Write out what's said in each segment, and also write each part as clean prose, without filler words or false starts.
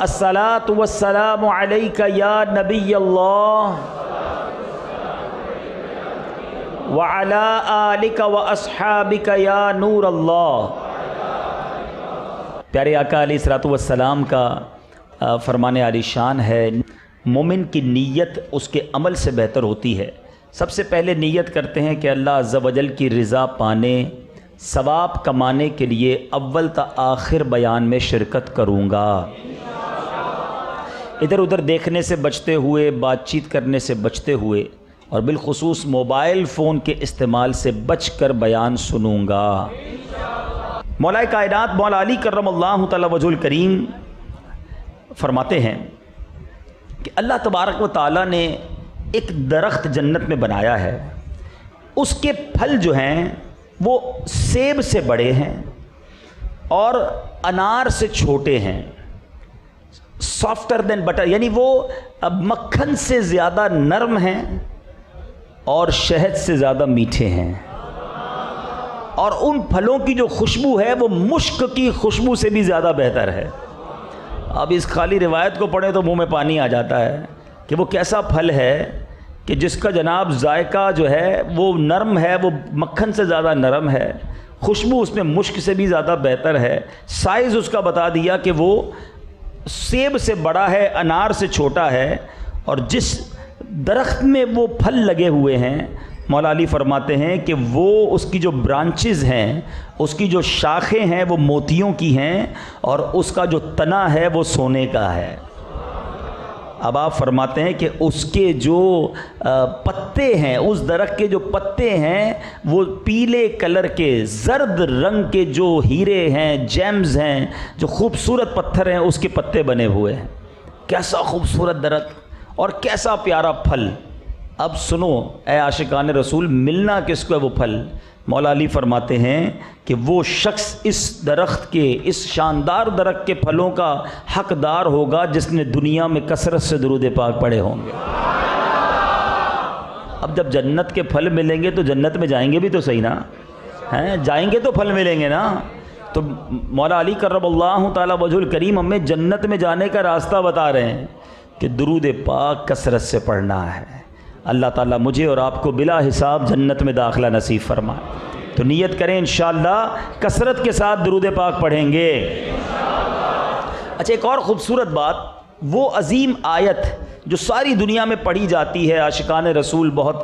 الصلاۃ والسلام علیک یا نبی اللہ وعلی آلک واصحابک یا نور اللہ۔ پیارے آقا علیہ الصلوۃ والسلام کا فرمان عالی شان ہے، مومن کی نیت اس کے عمل سے بہتر ہوتی ہے۔ سب سے پہلے نیت کرتے ہیں کہ اللہ عز و جل کی رضا پانے، ثواب کمانے کے لیے اول تا آخر بیان میں شرکت کروں گا، ادھر ادھر دیکھنے سے بچتے ہوئے، بات چیت کرنے سے بچتے ہوئے، اور بالخصوص موبائل فون کے استعمال سے بچ کر بیان سنوں گا۔ مولا کائنات مولا علی کرم اللہ تعالی وجہ الکریم فرماتے ہیں کہ اللہ تبارک و تعالی نے ایک درخت جنت میں بنایا ہے، اس کے پھل جو ہیں وہ سیب سے بڑے ہیں اور انار سے چھوٹے ہیں، سافٹر دین بٹر، یعنی وہ مکھن سے زیادہ نرم ہیں اور شہد سے زیادہ میٹھے ہیں، اور ان پھلوں کی جو خوشبو ہے وہ مشک کی خوشبو سے بھی زیادہ بہتر ہے۔ اب اس خالی روایت کو پڑھیں تو منہ میں پانی آ جاتا ہے کہ وہ کیسا پھل ہے کہ جس کا جناب ذائقہ جو ہے وہ نرم ہے، وہ مکھن سے زیادہ نرم ہے، خوشبو اس میں مشک سے بھی زیادہ بہتر ہے، سائز اس کا بتا دیا کہ وہ سیب سے بڑا ہے، انار سے چھوٹا ہے، اور جس درخت میں وہ پھل لگے ہوئے ہیں مولا علی فرماتے ہیں کہ وہ اس کی جو برانچز ہیں، اس کی جو شاخیں ہیں وہ موتیوں کی ہیں، اور اس کا جو تنا ہے وہ سونے کا ہے۔ اب آپ فرماتے ہیں کہ اس کے جو پتے ہیں، اس درخت کے جو پتے ہیں وہ پیلے کلر کے، زرد رنگ کے جو ہیرے ہیں، جیمز ہیں، جو خوبصورت پتھر ہیں، اس کے پتے بنے ہوئے ہیں۔ کیسا خوبصورت درخت اور کیسا پیارا پھل۔ اب سنو اے عاشقان رسول، ملنا کس کو ہے وہ پھل؟ مولا علی فرماتے ہیں کہ وہ شخص اس درخت کے، اس شاندار درخت کے پھلوں کا حقدار ہوگا جس نے دنیا میں کثرت سے درود پاک پڑھے ہوں گے۔ اب جب جنت کے پھل ملیں گے تو جنت میں جائیں گے بھی تو صحیح نا، ہیں جائیں گے تو پھل ملیں گے نا۔ تو مولا علی کرم اللہ تعالی وجہ الکریم ہمیں جنت میں جانے کا راستہ بتا رہے ہیں کہ درود پاک کثرت سے پڑھنا ہے۔ اللہ تعالیٰ مجھے اور آپ کو بلا حساب جنت میں داخلہ نصیب فرمائے۔ تو نیت کریں انشاءاللہ کثرت کے ساتھ درود پاک پڑھیں گے۔ اچھا، ایک اور خوبصورت بات، وہ عظیم آیت جو ساری دنیا میں پڑھی جاتی ہے، عاشقان رسول بہت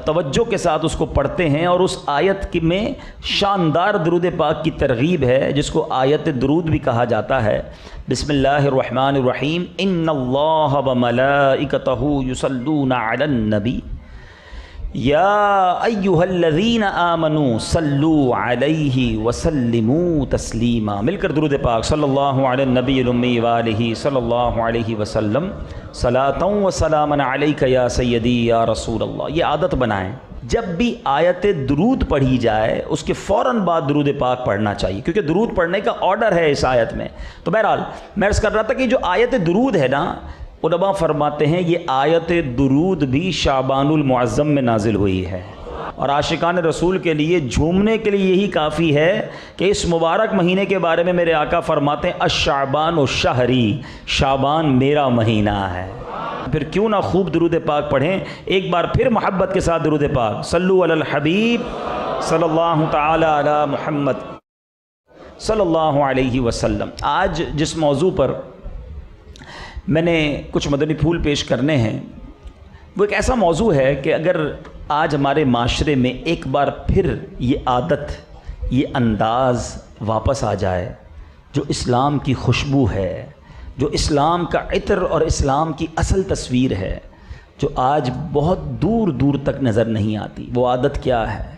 توجہ کے ساتھ اس کو پڑھتے ہیں، اور اس آیت میں شاندار درود پاک کی ترغیب ہے جس کو آیت درود بھی کہا جاتا ہے۔ بسم اللہ الرحمن الرحیم، ان اللہ وملائکتہ یصلون علی النبی یا ایہا الذین آمنوا صلوا علیہ وسلموا تسلیما۔ مل کر درود پاک صلی اللہ علی النبی الامی وآلہ صلی اللہ علیہ وسلم، صلاۃ و سلاما علیک یا سیدی یا رسول اللہ۔ یہ عادت بنائیں، جب بھی آیت درود پڑھی جائے اس کے فوراً بعد درود پاک پڑھنا چاہیے، کیونکہ درود پڑھنے کا آرڈر ہے اس آیت میں۔ تو بہرحال میں عرض کر رہا تھا کہ جو آیت درود ہے نا، علماء فرماتے ہیں یہ آیت درود بھی شعبان المعظم میں نازل ہوئی ہے، اور عاشقان رسول کے لیے جھومنے کے لیے یہی کافی ہے کہ اس مبارک مہینے کے بارے میں میرے آقا فرماتے ہیں الشعبان الشہری، شعبان میرا مہینہ ہے۔ پھر کیوں نہ خوب درود پاک پڑھیں۔ ایک بار پھر محبت کے ساتھ درود پاک، صلو علی الحبیب صلی اللہ تعالی علی محمد صلی اللہ علیہ وسلم۔ آج جس موضوع پر میں نے کچھ مدنی پھول پیش کرنے ہیں وہ ایک ایسا موضوع ہے کہ اگر آج ہمارے معاشرے میں ایک بار پھر یہ عادت، یہ انداز واپس آ جائے جو اسلام کی خوشبو ہے، جو اسلام کا عطر اور اسلام کی اصل تصویر ہے، جو آج بہت دور دور تک نظر نہیں آتی، وہ عادت کیا ہے،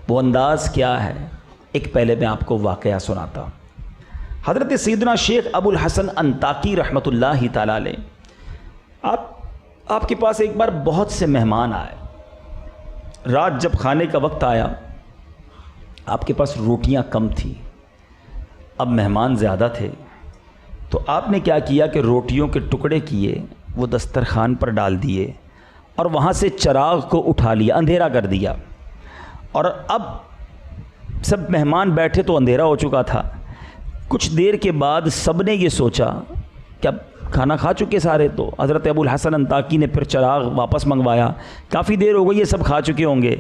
وہ انداز کیا ہے؟ ایک پہلے میں آپ کو واقعہ سناتا ہوں۔ حضرت سیدنا شیخ ابو الحسن انطاکی رحمۃ اللہ تعالی علیہ، آپ کے پاس ایک بار بہت سے مہمان آئے۔ رات جب کھانے کا وقت آیا، آپ کے پاس روٹیاں کم تھیں، اب مہمان زیادہ تھے، تو آپ نے کیا کیا کہ روٹیوں کے ٹکڑے کیے، وہ دسترخوان پر ڈال دیے، اور وہاں سے چراغ کو اٹھا لیا، اندھیرا کر دیا، اور اب سب مہمان بیٹھے تو اندھیرا ہو چکا تھا. کچھ دیر کے بعد سب نے یہ سوچا کہ اب کھانا کھا چکے سارے, تو حضرت ابو الحسن انطاکی نے پھر چراغ واپس منگوایا. کافی دیر ہو گئی, یہ سب کھا چکے ہوں گے.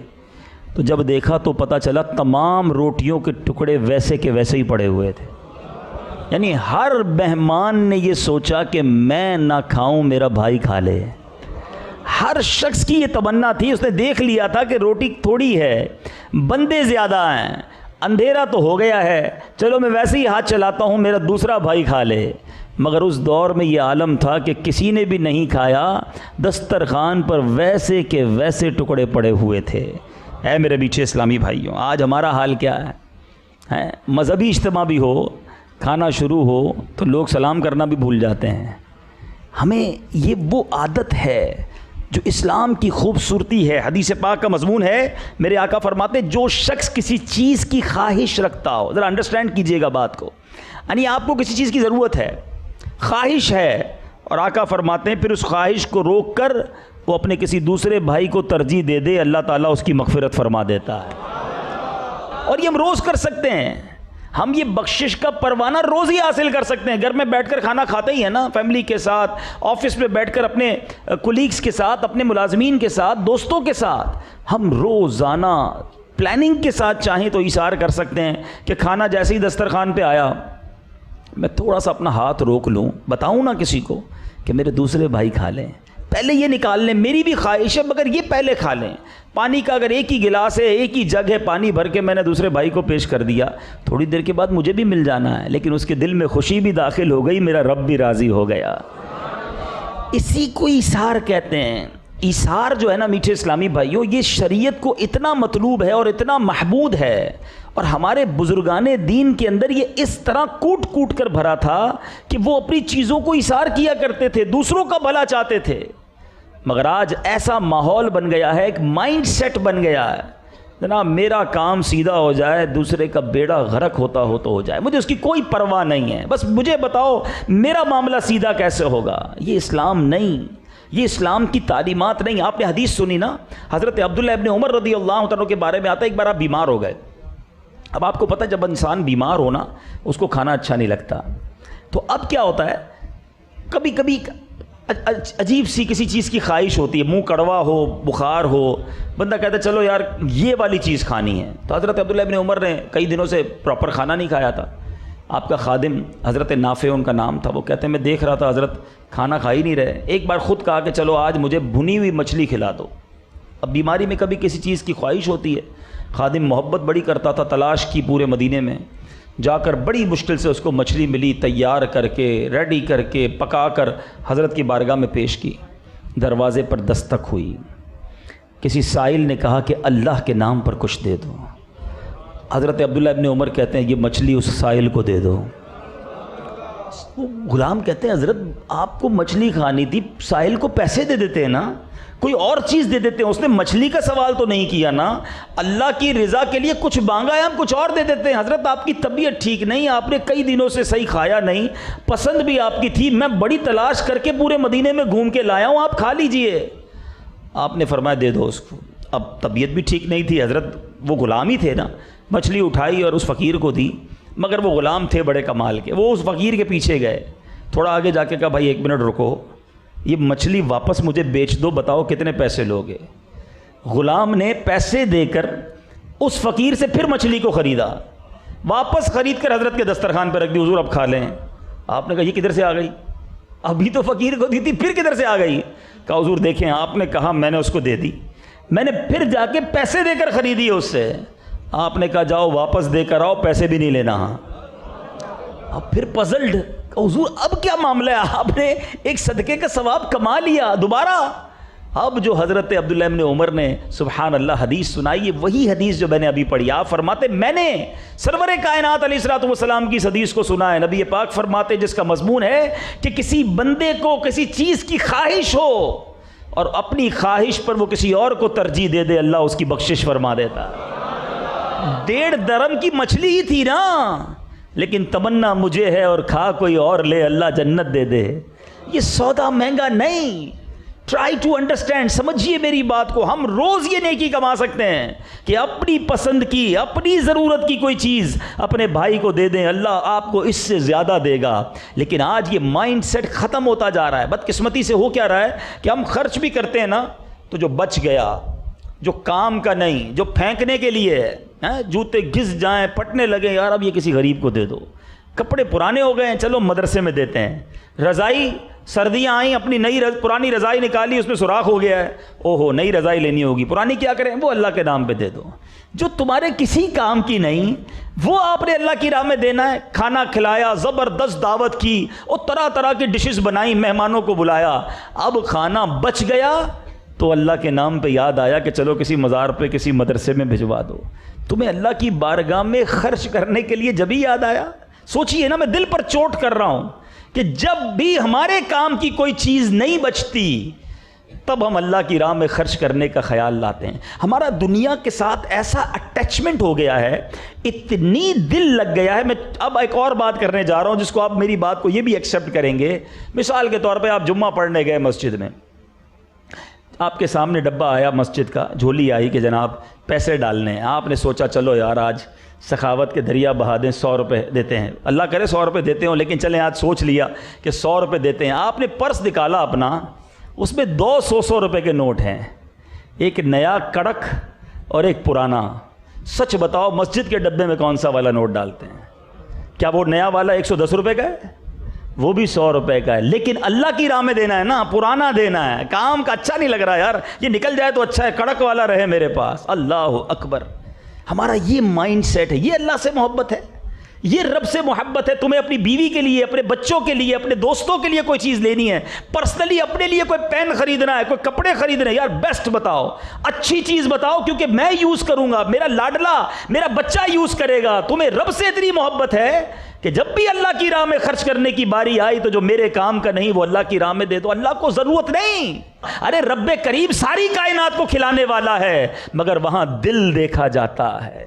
تو جب دیکھا تو پتہ چلا تمام روٹیوں کے ٹکڑے ویسے کے ویسے ہی پڑے ہوئے تھے. یعنی ہر مہمان نے یہ سوچا کہ میں نہ کھاؤں, میرا بھائی کھا لے. ہر شخص کی یہ تمنا تھی. اس نے دیکھ لیا تھا کہ روٹی تھوڑی ہے, بندے زیادہ ہیں, اندھیرا تو ہو گیا ہے, چلو میں ویسے ہی ہاتھ چلاتا ہوں, میرا دوسرا بھائی کھا لے. مگر اس دور میں یہ عالم تھا کہ کسی نے بھی نہیں کھایا, دسترخوان پر ویسے کے ویسے ٹکڑے پڑے ہوئے تھے. اے میرے میٹھے اسلامی بھائیوں, آج ہمارا حال کیا ہے؟ مذہبی اجتماع بھی ہو, کھانا شروع ہو تو لوگ سلام کرنا بھی بھول جاتے ہیں. ہمیں یہ وہ عادت ہے جو اسلام کی خوبصورتی ہے. حدیث پاک کا مضمون ہے, میرے آقا فرماتے ہیں جو شخص کسی چیز کی خواہش رکھتا ہو, ذرا انڈرسٹینڈ کیجئے گا بات کو, یعنی آپ کو کسی چیز کی ضرورت ہے, خواہش ہے, اور آقا فرماتے ہیں پھر اس خواہش کو روک کر وہ اپنے کسی دوسرے بھائی کو ترجیح دے دے, اللہ تعالیٰ اس کی مغفرت فرما دیتا ہے. اور یہ ہم روز کر سکتے ہیں. ہم یہ بخشش کا پروانہ روز ہی حاصل کر سکتے ہیں. گھر میں بیٹھ کر کھانا کھاتے ہی ہیں نا, فیملی کے ساتھ, آفس میں بیٹھ کر اپنے کولیگز کے ساتھ, اپنے ملازمین کے ساتھ, دوستوں کے ساتھ. ہم روزانہ پلاننگ کے ساتھ چاہیں تو ایثار کر سکتے ہیں کہ کھانا جیسے ہی دسترخوان پہ آیا, میں تھوڑا سا اپنا ہاتھ روک لوں, بتاؤں نا کسی کو کہ میرے دوسرے بھائی کھا لیں, پہلے یہ نکال لیں, میری بھی خواہش ہے مگر یہ پہلے کھا لیں. پانی کا اگر ایک ہی گلاس ہے, ایک ہی جگ ہے, پانی بھر کے میں نے دوسرے بھائی کو پیش کر دیا, تھوڑی دیر کے بعد مجھے بھی مل جانا ہے, لیکن اس کے دل میں خوشی بھی داخل ہو گئی, میرا رب بھی راضی ہو گیا. اسی کو ایثار کہتے ہیں. ایثار جو ہے نا میٹھے اسلامی بھائیوں, یہ شریعت کو اتنا مطلوب ہے اور اتنا محمود ہے, اور ہمارے بزرگان دین کے اندر یہ اس طرح کوٹ کوٹ کر بھرا تھا کہ وہ اپنی چیزوں کو ایثار کیا کرتے تھے, دوسروں کا بھلا چاہتے تھے. مگر آج ایسا ماحول بن گیا ہے, ایک مائنڈ سیٹ بن گیا ہے, جناب میرا کام سیدھا ہو جائے, دوسرے کا بیڑا غرق ہوتا ہو تو ہو جائے, مجھے اس کی کوئی پرواہ نہیں ہے, بس مجھے بتاؤ میرا معاملہ سیدھا کیسے ہوگا. یہ اسلام نہیں, یہ اسلام کی تعلیمات نہیں. آپ نے حدیث سنی نا, حضرت عبداللہ ابن عمر رضی اللہ عنہ کے بارے میں آتا ہے, ایک بار آپ بیمار ہو گئے. اب آپ کو پتہ جب انسان بیمار ہونا اس کو کھانا اچھا نہیں لگتا, تو اب کیا ہوتا ہے, کبھی کبھی عجیب سی کسی چیز کی خواہش ہوتی ہے, منہ کڑوا ہو, بخار ہو, بندہ کہتا ہے چلو یار یہ والی چیز کھانی ہے. تو حضرت عبداللہ ابن عمر نے کئی دنوں سے پراپر کھانا نہیں کھایا تھا. آپ کا خادم حضرت نافع ان کا نام تھا, وہ کہتے ہیں میں دیکھ رہا تھا حضرت کھانا کھا ہی نہیں رہے, ایک بار خود کہا کہ چلو آج مجھے بھنی ہوئی مچھلی کھلا دو. اب بیماری میں کبھی کسی چیز کی خواہش ہوتی ہے. خادم محبت بڑی کرتا تھا, تلاش کی پورے مدینے میں, جا کر بڑی مشکل سے اس کو مچھلی ملی, تیار کر کے, ریڈی کر کے, پکا کر حضرت کی بارگاہ میں پیش کی. دروازے پر دستک ہوئی, کسی سائل نے کہا کہ اللہ کے نام پر کچھ دے دو. حضرت عبداللہ ابن عمر کہتے ہیں یہ مچھلی اس سائل کو دے دو. وہ غلام کہتے ہیں حضرت آپ کو مچھلی کھانی تھی, سائل کو پیسے دے دیتے ہیں نا, کوئی اور چیز دے دیتے ہیں, اس نے مچھلی کا سوال تو نہیں کیا نا, اللہ کی رضا کے لیے کچھ مانگا ہے, ہم کچھ اور دے دیتے ہیں. حضرت آپ کی طبیعت ٹھیک نہیں, آپ نے کئی دنوں سے صحیح کھایا نہیں, پسند بھی آپ کی تھی, میں بڑی تلاش کر کے پورے مدینے میں گھوم کے لایا ہوں, آپ کھا لیجئے. آپ نے فرمایا دے دو اس کو. اب طبیعت بھی ٹھیک نہیں تھی, حضرت وہ غلام ہی تھے نا, مچھلی اٹھائی اور اس فقیر کو دی. مگر وہ غلام تھے بڑے کمال کے, وہ اس فقیر کے پیچھے گئے, تھوڑا آگے جا کے کہا بھائی ایک منٹ رکو, یہ مچھلی واپس مجھے بیچ دو, بتاؤ کتنے پیسے لوگے. غلام نے پیسے دے کر اس فقیر سے پھر مچھلی کو خریدا, واپس خرید کر حضرت کے دسترخوان پہ رکھ دی, حضور اب کھا لیں. آپ نے کہا یہ کدھر سے آ گئی, ابھی تو فقیر کو دی تھی, پھر کدھر سے آ گئی. کہا حضور دیکھیں آپ نے کہا میں نے اس کو دے دی, میں نے پھر جا کے پیسے دے کر خریدی ہے اس سے. آپ نے کہا جاؤ واپس دے کر آؤ, پیسے بھی نہیں لینا. اب پھر پزلڈ, حضور اب کیا معاملہ ہے, آپ نے ایک صدقے کا ثواب کما لیا دوبارہ. اب جو حضرت عبداللہ ابن عمر نے سبحان اللہ حدیث سنائی, وہی حدیث جو میں نے ابھی پڑھی. آپ فرماتے میں نے سرور کائنات علیہ الصلوۃ والسلام کی اس حدیث کو سنا ہے. نبی پاک فرماتے جس کا مضمون ہے کہ کسی بندے کو کسی چیز کی خواہش ہو اور اپنی خواہش پر وہ کسی اور کو ترجیح دے دے, اللہ اس کی بخشش فرما دیتا. 1.5 درم کی مچھلی ہی تھی نا, لیکن تمنا مجھے ہے اور کھا کوئی اور لے, اللہ جنت دے دے. یہ سودا مہنگا نہیں, ٹرائی ٹو انڈرسٹینڈ، سمجھیے میری بات کو. ہم روز یہ نیکی کما سکتے ہیں کہ اپنی پسند کی، اپنی ضرورت کی کوئی چیز اپنے بھائی کو دے دیں، اللہ آپ کو اس سے زیادہ دے گا. لیکن آج یہ مائنڈ سیٹ ختم ہوتا جا رہا ہے. بدقسمتی سے ہو کیا رہا ہے کہ ہم خرچ بھی کرتے ہیں نا تو جو بچ گیا، جو کام کا نہیں، جو پھینکنے کے لیے ہے، جوتے گھس جائیں، پھٹنے لگے، یار اب یہ کسی غریب کو دے دو. کپڑے پرانے ہو گئے ہیں، چلو مدرسے میں دیتے ہیں. رضائی، سردیاں آئیں، اپنی پرانی رضائی نکالی، اس میں سوراخ ہو گیا ہے، اوہو نئی رضائی لینی ہوگی، پرانی کیا کریں، وہ اللہ کے نام پہ دے دو. جو تمہارے کسی کام کی نہیں وہ آپ نے اللہ کی راہ میں دینا ہے. کھانا کھلایا، زبردست دعوت کی، اور طرح طرح کی ڈشز بنائی، مہمانوں کو بلایا، اب کھانا بچ گیا تو اللہ کے نام پہ یاد آیا کہ چلو کسی مزار پہ، کسی مدرسے میں بھجوا دو. تمہیں اللہ کی بارگاہ میں خرچ کرنے کے لیے جب ہی یاد آیا. سوچئے نا، میں دل پر چوٹ کر رہا ہوں کہ جب بھی ہمارے کام کی کوئی چیز نہیں بچتی تب ہم اللہ کی راہ میں خرچ کرنے کا خیال لاتے ہیں. ہمارا دنیا کے ساتھ ایسا اٹیچمنٹ ہو گیا ہے، اتنی دل لگ گیا ہے. میں اب ایک اور بات کرنے جا رہا ہوں جس کو آپ میری بات کو یہ بھی ایکسیپٹ کریں گے. مثال کے طور پہ آپ جمعہ پڑھنے گئے مسجد میں، آپ کے سامنے ڈبہ آیا مسجد کا، جھولی آئی کہ جناب پیسے ڈالنے ہیں. آپ نے سوچا چلو یار آج سخاوت کے دریا بہا دیں، 100 روپے دیتے ہیں. اللہ کرے 100 روپے دیتے ہوں، لیکن چلیں آج سوچ لیا کہ 100 روپے دیتے ہیں. آپ نے پرس نکالا اپنا، اس میں 200 روپے کے نوٹ ہیں، ایک نیا کڑک اور ایک پرانا. سچ بتاؤ مسجد کے ڈبے میں کون سا والا نوٹ ڈالتے ہیں؟ کیا وہ نیا والا 110 روپے کا ہے؟ وہ بھی 100 روپے کا ہے. لیکن اللہ کی راہ میں دینا ہے نا، پرانا دینا ہے. کام کا اچھا نہیں لگ رہا یار، یہ نکل جائے تو اچھا ہے، کڑک والا رہے میرے پاس. اللہ اکبر. ہمارا یہ مائنڈ سیٹ ہے. یہ اللہ سے محبت ہے، یہ رب سے محبت ہے. تمہیں اپنی بیوی کے لیے، اپنے بچوں کے لیے، اپنے دوستوں کے لیے کوئی چیز لینی ہے، پرسنلی اپنے لیے کوئی پین خریدنا ہے، کوئی کپڑے خریدنے ہیں، یار بیسٹ بتاؤ، اچھی چیز بتاؤ، کیونکہ میں یوز کروں گا، میرا لاڈلا میرا بچہ یوز کرے گا. تمہیں رب سے اتنی محبت ہے کہ جب بھی اللہ کی راہ میں خرچ کرنے کی باری آئی تو جو میرے کام کا نہیں وہ اللہ کی راہ میں دے دو. اللہ کو ضرورت نہیں. ارے رب کریم ساری کائنات کو کھلانے والا ہے، مگر وہاں دل دیکھا جاتا ہے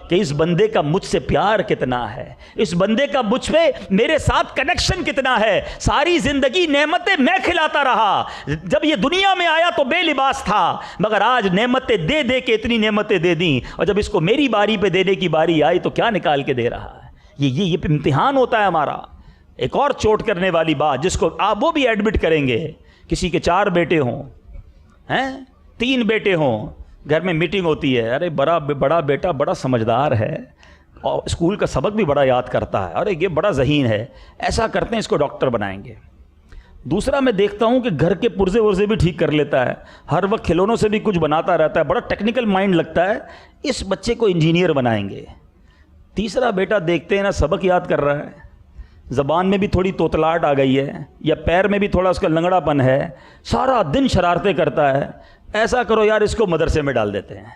کہ اس بندے کا مجھ سے پیار کتنا ہے، اس بندے کا مجھ پہ میرے ساتھ کنیکشن کتنا ہے. ساری زندگی نعمتیں میں کھلاتا رہا، جب یہ دنیا میں آیا تو بے لباس تھا، مگر آج نعمتیں دے دے کے اتنی نعمتیں دے دیں، اور جب اس کو میری باری پہ دینے کی باری آئی تو کیا نکال کے دے رہا ہے. یہ امتحان ہوتا ہے ہمارا. ایک اور چوٹ کرنے والی بات جس کو آپ وہ بھی ایڈمٹ کریں گے، کسی کے 4 بیٹے ہوں، 3 بیٹے ہوں، گھر میں میٹنگ ہوتی ہے، ارے بڑا بیٹا بڑا سمجھدار ہے اور اسکول کا سبق بھی بڑا یاد کرتا ہے، ارے یہ بڑا ذہین ہے، ایسا کرتے ہیں اس کو ڈاکٹر بنائیں گے. دوسرا میں دیکھتا ہوں کہ گھر کے پرزے ورزے بھی ٹھیک کر لیتا ہے، ہر وقت کھلونوں سے بھی کچھ بناتا رہتا ہے، بڑا ٹیکنیکل مائنڈ لگتا ہے، اس بچے کو انجینئر بنائیں گے. تیسرا بیٹا دیکھتے ہیں نا سبق یاد کر رہا ہے، زبان میں بھی تھوڑی توتلاہٹ آ گئی ہے، یا پیر میں بھی تھوڑا اس کا لنگڑا پن ہے، سارا دن شرارتیں کرتا ہے. ایسا کرو یار اس کو مدرسے میں ڈال دیتے ہیں.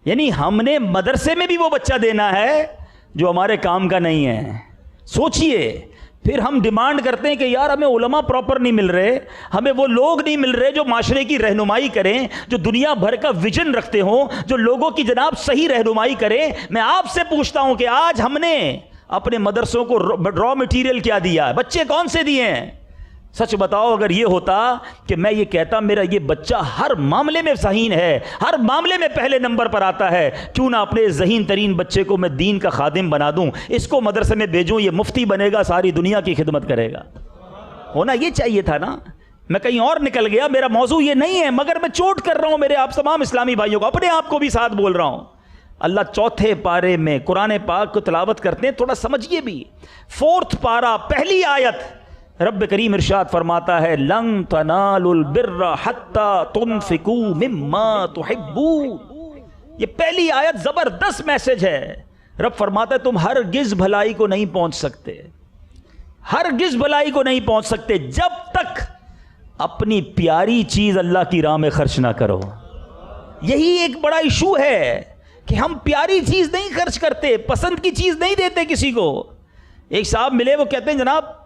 یعنی ہم نے مدرسے میں بھی وہ بچہ دینا ہے جو ہمارے کام کا نہیں ہے. سوچئے پھر ہم ڈیمانڈ کرتے ہیں کہ یار ہمیں علماء پراپر نہیں مل رہے، ہمیں وہ لوگ نہیں مل رہے جو معاشرے کی رہنمائی کریں، جو دنیا بھر کا ویژن رکھتے ہوں، جو لوگوں کی جناب صحیح رہنمائی کریں. میں آپ سے پوچھتا ہوں کہ آج ہم نے اپنے مدرسوں کو را مٹیریل کیا دیا ہے؟ بچے کون سے دیے ہیں؟ سچ بتاؤ، اگر یہ ہوتا کہ میں یہ کہتا میرا یہ بچہ ہر معاملے میں ذہین ہے، ہر معاملے میں پہلے نمبر پر آتا ہے، کیوں نہ اپنے ذہین ترین بچے کو میں دین کا خادم بنا دوں، اس کو مدرسے میں بھیجوں، یہ مفتی بنے گا، ساری دنیا کی خدمت کرے گا. ہونا یہ چاہیے تھا نا. میں کہیں اور نکل گیا، میرا موضوع یہ نہیں ہے، مگر میں چوٹ کر رہا ہوں میرے آپ تمام اسلامی بھائیوں کو، اپنے آپ کو بھی ساتھ بول رہا ہوں. اللہ 4 پارے میں قرآن پاک کو تلاوت کرتے ہیں، تھوڑا سمجھیے بھی. 4 پارہ پہلی آیت رب کریم ارشاد فرماتا ہے لن تنالوا البر حتی تنفقوا مما تحبون. یہ پہلی آیت زبردست میسج ہے. رب فرماتا ہے تم ہرگز بھلائی کو نہیں پہنچ سکتے، ہرگز بھلائی کو نہیں پہنچ سکتے جب تک اپنی پیاری چیز اللہ کی راہ میں خرچ نہ کرو. یہی ایک بڑا ایشو ہے کہ ہم پیاری چیز نہیں خرچ کرتے، پسند کی چیز نہیں دیتے کسی کو. ایک صاحب ملے، وہ کہتے ہیں جناب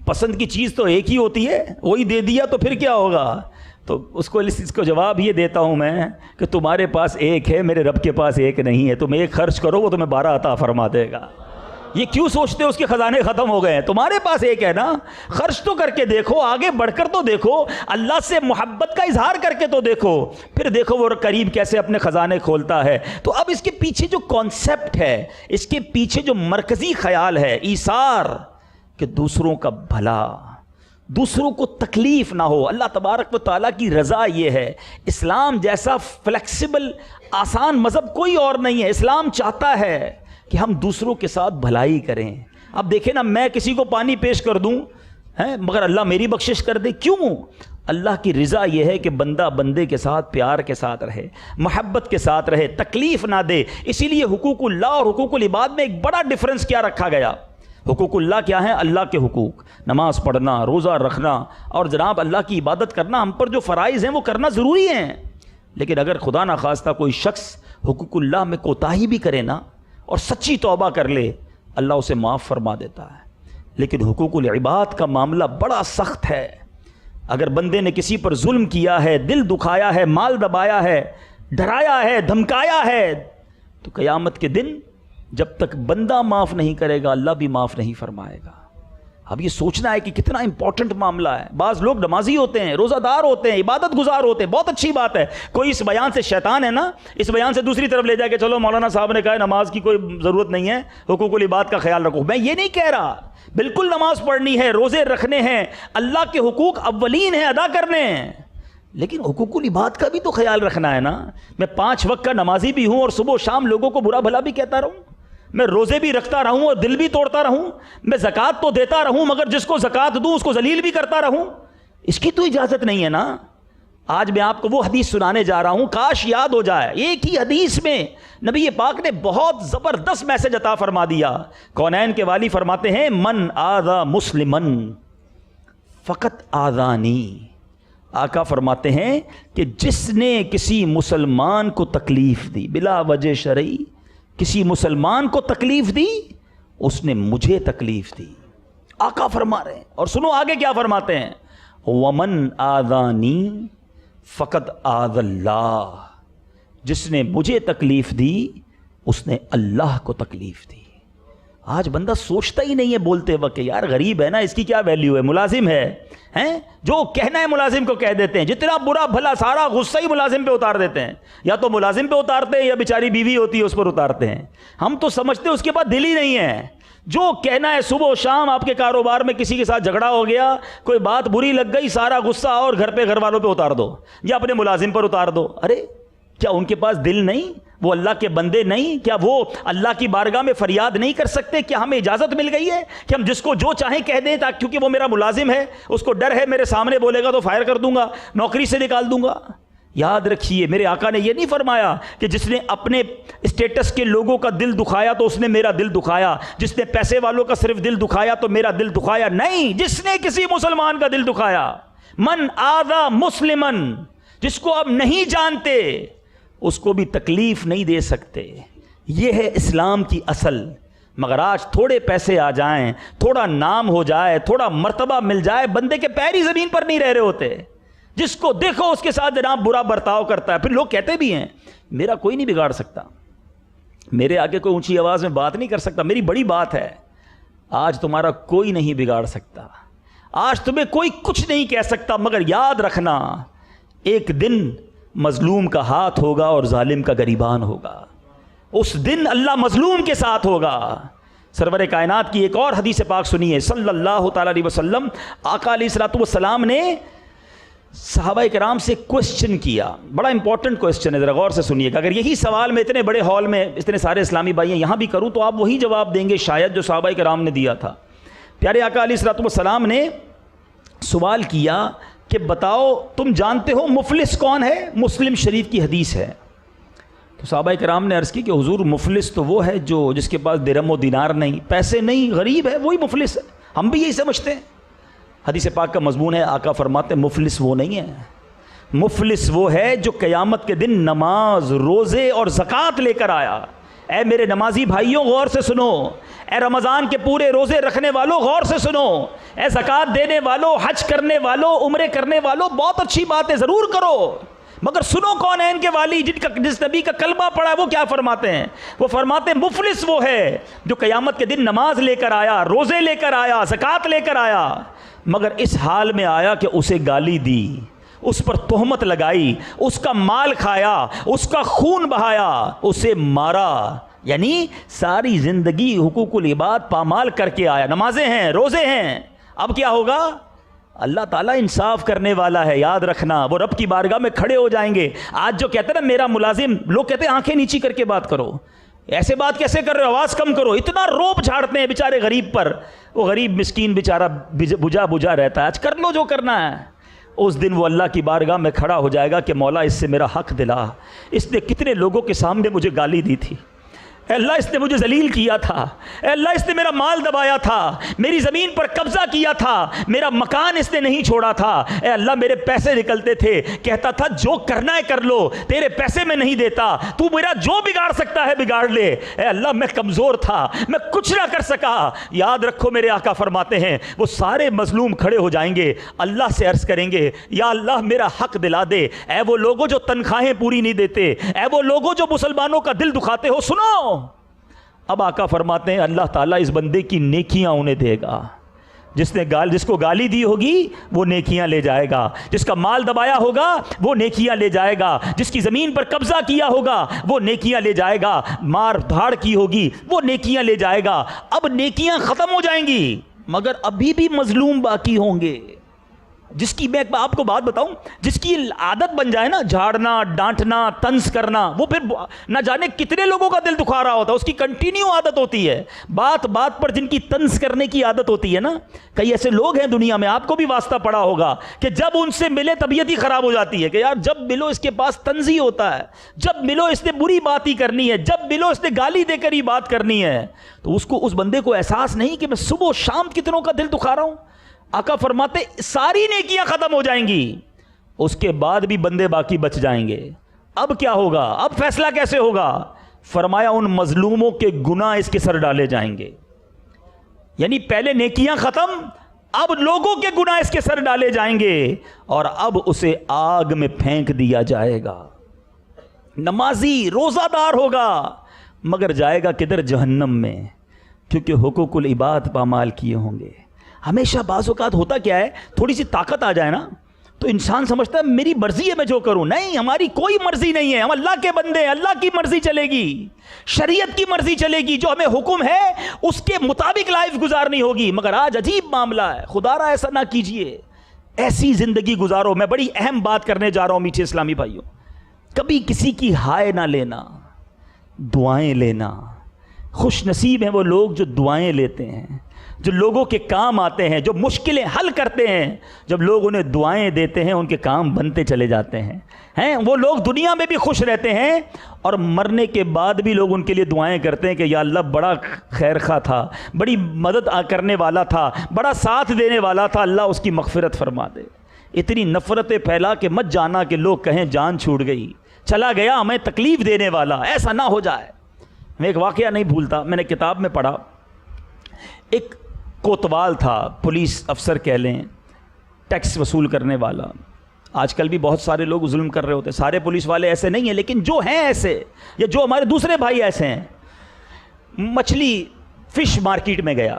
پسند کی چیز تو ایک ہی ہوتی ہے، وہی دے دیا تو پھر کیا ہوگا؟ تو اس کو جواب یہ دیتا ہوں میں کہ تمہارے پاس ایک ہے، میرے رب کے پاس ایک نہیں ہے. تم ایک خرچ کرو وہ تمہیں 12 عطا فرما دے گا. یہ کیوں سوچتے ہو اس کے خزانے ختم ہو گئے ہیں؟ تمہارے پاس ایک ہے نا، خرچ تو کر کے دیکھو، آگے بڑھ کر تو دیکھو، اللہ سے محبت کا اظہار کر کے تو دیکھو، پھر دیکھو وہ قریب کیسے اپنے خزانے کھولتا ہے۔ تو اب اس کے پیچھے جو کانسیپٹ ہے، اس کے پیچھے جو مرکزی خیال ہے ایثار، کہ دوسروں کا بھلا، دوسروں کو تکلیف نہ ہو۔ اللہ تبارک و تعالیٰ کی رضا یہ ہے۔ اسلام جیسا فلیکسیبل آسان مذہب کوئی اور نہیں ہے۔ اسلام چاہتا ہے کہ ہم دوسروں کے ساتھ بھلائی کریں۔ اب دیکھیں نا، میں کسی کو پانی پیش کر دوں مگر اللہ میری بخشش کر دے، کیوں؟ اللہ کی رضا یہ ہے کہ بندہ بندے کے ساتھ پیار کے ساتھ رہے، محبت کے ساتھ رہے، تکلیف نہ دے۔ اسی لیے حقوق اللہ اور حقوق العباد میں ایک بڑا ڈفرنس کیا رکھا گیا؟ حقوق اللہ کیا ہیں؟ اللہ کے حقوق، نماز پڑھنا، روزہ رکھنا اور جناب اللہ کی عبادت کرنا، ہم پر جو فرائض ہیں وہ کرنا ضروری ہیں۔ لیکن اگر خدا نخواستہ کوئی شخص حقوق اللہ میں کوتاہی بھی کرے نا اور سچی توبہ کر لے، اللہ اسے معاف فرما دیتا ہے۔ لیکن حقوق العباد کا معاملہ بڑا سخت ہے۔ اگر بندے نے کسی پر ظلم کیا ہے، دل دکھایا ہے، مال دبایا ہے، ڈرایا ہے، دھمکایا ہے، تو قیامت کے دن جب تک بندہ معاف نہیں کرے گا اللہ بھی معاف نہیں فرمائے گا۔ اب یہ سوچنا ہے کہ کتنا امپورٹنٹ معاملہ ہے۔ بعض لوگ نمازی ہوتے ہیں، روزہ دار ہوتے ہیں، عبادت گزار ہوتے ہیں، بہت اچھی بات ہے۔ کوئی اس بیان سے شیطان ہے نا، اس بیان سے دوسری طرف لے جا کے چلو مولانا صاحب نے کہا ہے نماز کی کوئی ضرورت نہیں ہے، حقوق العباد کا خیال رکھو۔ میں یہ نہیں کہہ رہا، بالکل نماز پڑھنی ہے، روزے رکھنے ہیں، اللہ کے حقوق اولین ہیں، ادا کرنے ہیں، لیکن حقوق العباد کا بھی تو خیال رکھنا ہے نا۔ میں 5 وقت کا نمازی بھی ہوں اور صبح و شام لوگوں کو برا بھلا بھی کہتا رہوں، میں روزے بھی رکھتا رہوں اور دل بھی توڑتا رہوں، میں زکوٰۃ تو دیتا رہوں مگر جس کو زکوٰۃ دوں اس کو ذلیل بھی کرتا رہوں، اس کی تو اجازت نہیں ہے نا۔ آج میں آپ کو وہ حدیث سنانے جا رہا ہوں، کاش یاد ہو جائے۔ ایک ہی حدیث میں نبی پاک نے بہت زبردست میسج عطا فرما دیا۔ کونین کے والی فرماتے ہیں من آذا مسلمن فقط آذانی۔ آقا فرماتے ہیں کہ جس نے کسی مسلمان کو تکلیف دی بلا وجہ شرعی، کسی مسلمان کو تکلیف دی، اس نے مجھے تکلیف دی۔ آقا فرما رہے ہیں، اور سنو آگے کیا فرماتے ہیں، ومن آذانی فقط آذ اللہ، جس نے مجھے تکلیف دی اس نے اللہ کو تکلیف دی۔ آج بندہ سوچتا ہی نہیں ہے بولتے وقت کہ یار غریب ہے نا، اس کی کیا ویلیو ہے، ملازم ہے جو کہنا ہے ملازم کو کہہ دیتے ہیں، جتنا برا بھلا سارا غصہ ہی ملازم پہ اتار دیتے ہیں، یا تو ملازم پہ اتارتے ہیں یا بیچاری بیوی ہوتی ہے اس پر اتارتے ہیں۔ ہم تو سمجھتے ہیں اس کے پاس دل ہی نہیں ہے۔ جو کہنا ہے صبح و شام آپ کے کاروبار میں کسی کے ساتھ جھگڑا ہو گیا، کوئی بات بری لگ گئی، سارا غصہ اور گھر والوں پہ اتار دو یا اپنے ملازم پر اتار دو۔ ارے کیا ان کے پاس دل نہیں؟ وہ اللہ کے بندے نہیں؟ کیا وہ اللہ کی بارگاہ میں فریاد نہیں کر سکتے؟ کیا ہمیں اجازت مل گئی ہے کہ ہم جس کو جو چاہیں کہہ دیں تاکہ کیونکہ وہ میرا ملازم ہے، اس کو ڈر ہے میرے سامنے بولے گا تو فائر کر دوں گا، نوکری سے نکال دوں گا؟ یاد رکھیے میرے آقا نے یہ نہیں فرمایا کہ جس نے اپنے اسٹیٹس کے لوگوں کا دل دکھایا تو اس نے میرا دل دکھایا، جس نے پیسے والوں کا صرف دل دکھایا تو میرا دل دکھایا۔ نہیں، جس نے کسی مسلمان کا دل دکھایا، من آذا مسلمن، جس کو آپ نہیں جانتے اس کو بھی تکلیف نہیں دے سکتے۔ یہ ہے اسلام کی اصل۔ مگر آج تھوڑے پیسے آ جائیں، تھوڑا نام ہو جائے، تھوڑا مرتبہ مل جائے، بندے کے پیر ہی زمین پر نہیں رہ رہے ہوتے، جس کو دیکھو اس کے ساتھ جناب برا برتاؤ کرتا ہے۔ پھر لوگ کہتے بھی ہیں میرا کوئی نہیں بگاڑ سکتا، میرے آگے کوئی اونچی آواز میں بات نہیں کر سکتا، میری بڑی بات ہے۔ آج تمہارا کوئی نہیں بگاڑ سکتا، آج تمہیں کوئی کچھ نہیں کہہ سکتا، مگر یاد رکھنا ایک دن مظلوم کا ہاتھ ہوگا اور ظالم کا گریبان ہوگا۔ اس دن اللہ مظلوم کے ساتھ ہوگا۔ سرور کائنات کی ایک اور حدیث پاک سنیے، صلی اللہ تعالیٰ علیہ وسلم، آقا علیہ الصلوۃ والسلام نے صحابہ کرام سے کوسچن کیا، بڑا امپورٹنٹ کوسچن ہے، ذرا غور سے سنیے گا۔ اگر یہی سوال میں اتنے بڑے ہال میں اتنے سارے اسلامی بھائی ہیں یہاں بھی کروں تو آپ وہی جواب دیں گے شاید جو صحابہ کرام نے دیا تھا۔ پیارے آقا علیہ الصلوۃ والسلام نے سوال کیا کہ بتاؤ تم جانتے ہو مفلس کون ہے؟ مسلم شریف کی حدیث ہے۔ تو صحابہ کرام نے عرض کی کہ حضور مفلس تو وہ ہے جو جس کے پاس درہم و دینار نہیں، پیسے نہیں، غریب ہے، وہی مفلس ہے۔ ہم بھی یہی سمجھتے ہیں۔ حدیث پاک کا مضمون ہے، آقا فرماتے ہیں مفلس وہ نہیں ہے، مفلس وہ ہے جو قیامت کے دن نماز، روزے اور زکوٰۃ لے کر آیا۔ اے میرے نمازی بھائیوں غور سے سنو، اے رمضان کے پورے روزے رکھنے والوں غور سے سنو، اے زکوٰۃ دینے والوں، حج کرنے والوں، عمرے کرنے والوں، بہت اچھی بات ہے، ضرور کرو، مگر سنو کون ہے ان کے والی، جس نبی کا کلمہ پڑھا ہے وہ کیا فرماتے ہیں؟ وہ فرماتے ہیں مفلس وہ ہے جو قیامت کے دن نماز لے کر آیا، روزے لے کر آیا، زکوٰۃ لے کر آیا، مگر اس حال میں آیا کہ اسے گالی دی، اس پر تہمت لگائی، اس کا مال کھایا، اس کا خون بہایا، اسے مارا، یعنی ساری زندگی حقوق العباد پامال کر کے آیا، نمازیں ہیں، روزے ہیں، اب کیا ہوگا؟ اللہ تعالیٰ انصاف کرنے والا ہے، یاد رکھنا، وہ رب کی بارگاہ میں کھڑے ہو جائیں گے۔ آج جو کہتے ہیں نا میرا ملازم، لوگ کہتے ہیں آنکھیں نیچی کر کے بات کرو، ایسے بات کیسے کر رہے ہو، آواز کم کرو، اتنا روب جھاڑتے ہیں بیچارے غریب پر، وہ غریب مسکین بیچارہ بجھا رہتا ہے، آج کر لو جو کرنا ہے۔ اس دن وہ اللہ کی بارگاہ میں کھڑا ہو جائے گا کہ مولا اس سے میرا حق دلا، اس نے کتنے لوگوں کے سامنے مجھے گالی دی تھی، اے اللہ اس نے مجھے ذلیل کیا تھا، اے اللہ اس نے میرا مال دبایا تھا، میری زمین پر قبضہ کیا تھا، میرا مکان اس نے نہیں چھوڑا تھا، اے اللہ میرے پیسے نکلتے تھے، کہتا تھا جو کرنا ہے کر لو، تیرے پیسے میں نہیں دیتا، تو میرا جو بگاڑ سکتا ہے بگاڑ لے، اے اللہ میں کمزور تھا، میں کچھ نہ کر سکا۔ یاد رکھو میرے آقا فرماتے ہیں وہ سارے مظلوم کھڑے ہو جائیں گے، اللہ سے عرض کریں گے یا اللہ میرا حق دلا دے، اے وہ لوگوں جو تنخواہیں پوری نہیں دیتے، اے وہ لوگوں جو مسلمانوں کا دل دکھاتے ہو، سنو۔ اب آقا فرماتے ہیں اللہ تعالیٰ اس بندے کی نیکیاں انہیں دے گا، جس کو گالی دی ہوگی وہ نیکیاں لے جائے گا، جس کا مال دبایا ہوگا وہ نیکیاں لے جائے گا، جس کی زمین پر قبضہ کیا ہوگا وہ نیکیاں لے جائے گا، مار دھاڑ کی ہوگی وہ نیکیاں لے جائے گا۔ اب نیکیاں ختم ہو جائیں گی مگر ابھی بھی مظلوم باقی ہوں گے، جس کی میں آپ کو بات بتاؤں، جس کی عادت بن جائے نا جھاڑنا، ڈانٹنا، طنز کرنا، وہ پھر نہ جانے کتنے لوگوں کا دل دکھا رہا ہوتا ہے، اس کی کنٹینیو عادت ہوتی ہے، بات بات پر جن کی طنز کرنے کی عادت ہوتی ہے نا، کئی ایسے لوگ ہیں دنیا میں، آپ کو بھی واسطہ پڑا ہوگا کہ جب ان سے ملے طبیعت ہی خراب ہو جاتی ہے کہ یار جب ملو اس کے پاس طنز ہی ہوتا ہے، جب ملو اس نے بری بات ہی کرنی ہے، جب ملو اس نے گالی دے کر ہی بات کرنی ہے، تو اس بندے کو احساس نہیں کہ میں صبح و شام کتنوں کا دل دکھا رہا ہوں۔ آقا فرماتے ساری نیکیاں ختم ہو جائیں گی، اس کے بعد بھی بندے باقی بچ جائیں گے۔ اب کیا ہوگا؟ اب فیصلہ کیسے ہوگا؟ فرمایا ان مظلوموں کے گناہ اس کے سر ڈالے جائیں گے، یعنی پہلے نیکیاں ختم، اب لوگوں کے گناہ اس کے سر ڈالے جائیں گے، اور اب اسے آگ میں پھینک دیا جائے گا۔ نمازی روزہ دار ہوگا مگر جائے گا کدھر؟ جہنم میں، کیونکہ حقوق العباد پامال کیے ہوں گے۔ ہمیشہ بعض اوقات ہوتا کیا ہے، تھوڑی سی طاقت آ جائے نا تو انسان سمجھتا ہے میری مرضی ہے میں جو کروں، نہیں، ہماری کوئی مرضی نہیں ہے، ہم اللہ کے بندے ہیں، اللہ کی مرضی چلے گی، شریعت کی مرضی چلے گی، جو ہمیں حکم ہے اس کے مطابق لائف گزارنی ہوگی۔ مگر آج عجیب معاملہ ہے، خدا را ایسا نہ کیجئے، ایسی زندگی گزارو۔ میں بڑی اہم بات کرنے جا رہا ہوں میٹھے اسلامی بھائیوں، کبھی کسی کی ہائے نہ لینا، دعائیں لینا۔ خوش نصیب ہیں وہ لوگ جو دعائیں لیتے ہیں، جو لوگوں کے کام آتے ہیں، جو مشکلیں حل کرتے ہیں۔ جب لوگ انہیں دعائیں دیتے ہیں ان کے کام بنتے چلے جاتے ہیں، وہ لوگ دنیا میں بھی خوش رہتے ہیں اور مرنے کے بعد بھی لوگ ان کے لیے دعائیں کرتے ہیں کہ یا اللہ بڑا خیر خواہ تھا، بڑی مدد کرنے والا تھا، بڑا ساتھ دینے والا تھا، اللہ اس کی مغفرت فرما دے۔ اتنی نفرتیں پھیلا کہ مت جانا کہ لوگ کہیں جان چھوٹ گئی، چلا گیا ہمیں تکلیف دینے والا، ایسا نہ ہو جائے۔ میں ایک واقعہ نہیں بھولتا، میں نے کتاب میں پڑھا، ایک کوتوال تھا، پولیس افسر کہہ لیں، ٹیکس وصول کرنے والا۔ آج کل بھی بہت سارے لوگ ظلم کر رہے ہوتے ہیں، سارے پولیس والے ایسے نہیں ہیں، لیکن جو ہیں ایسے، یا جو ہمارے دوسرے بھائی ایسے ہیں۔ مچھلی فش مارکیٹ میں گیا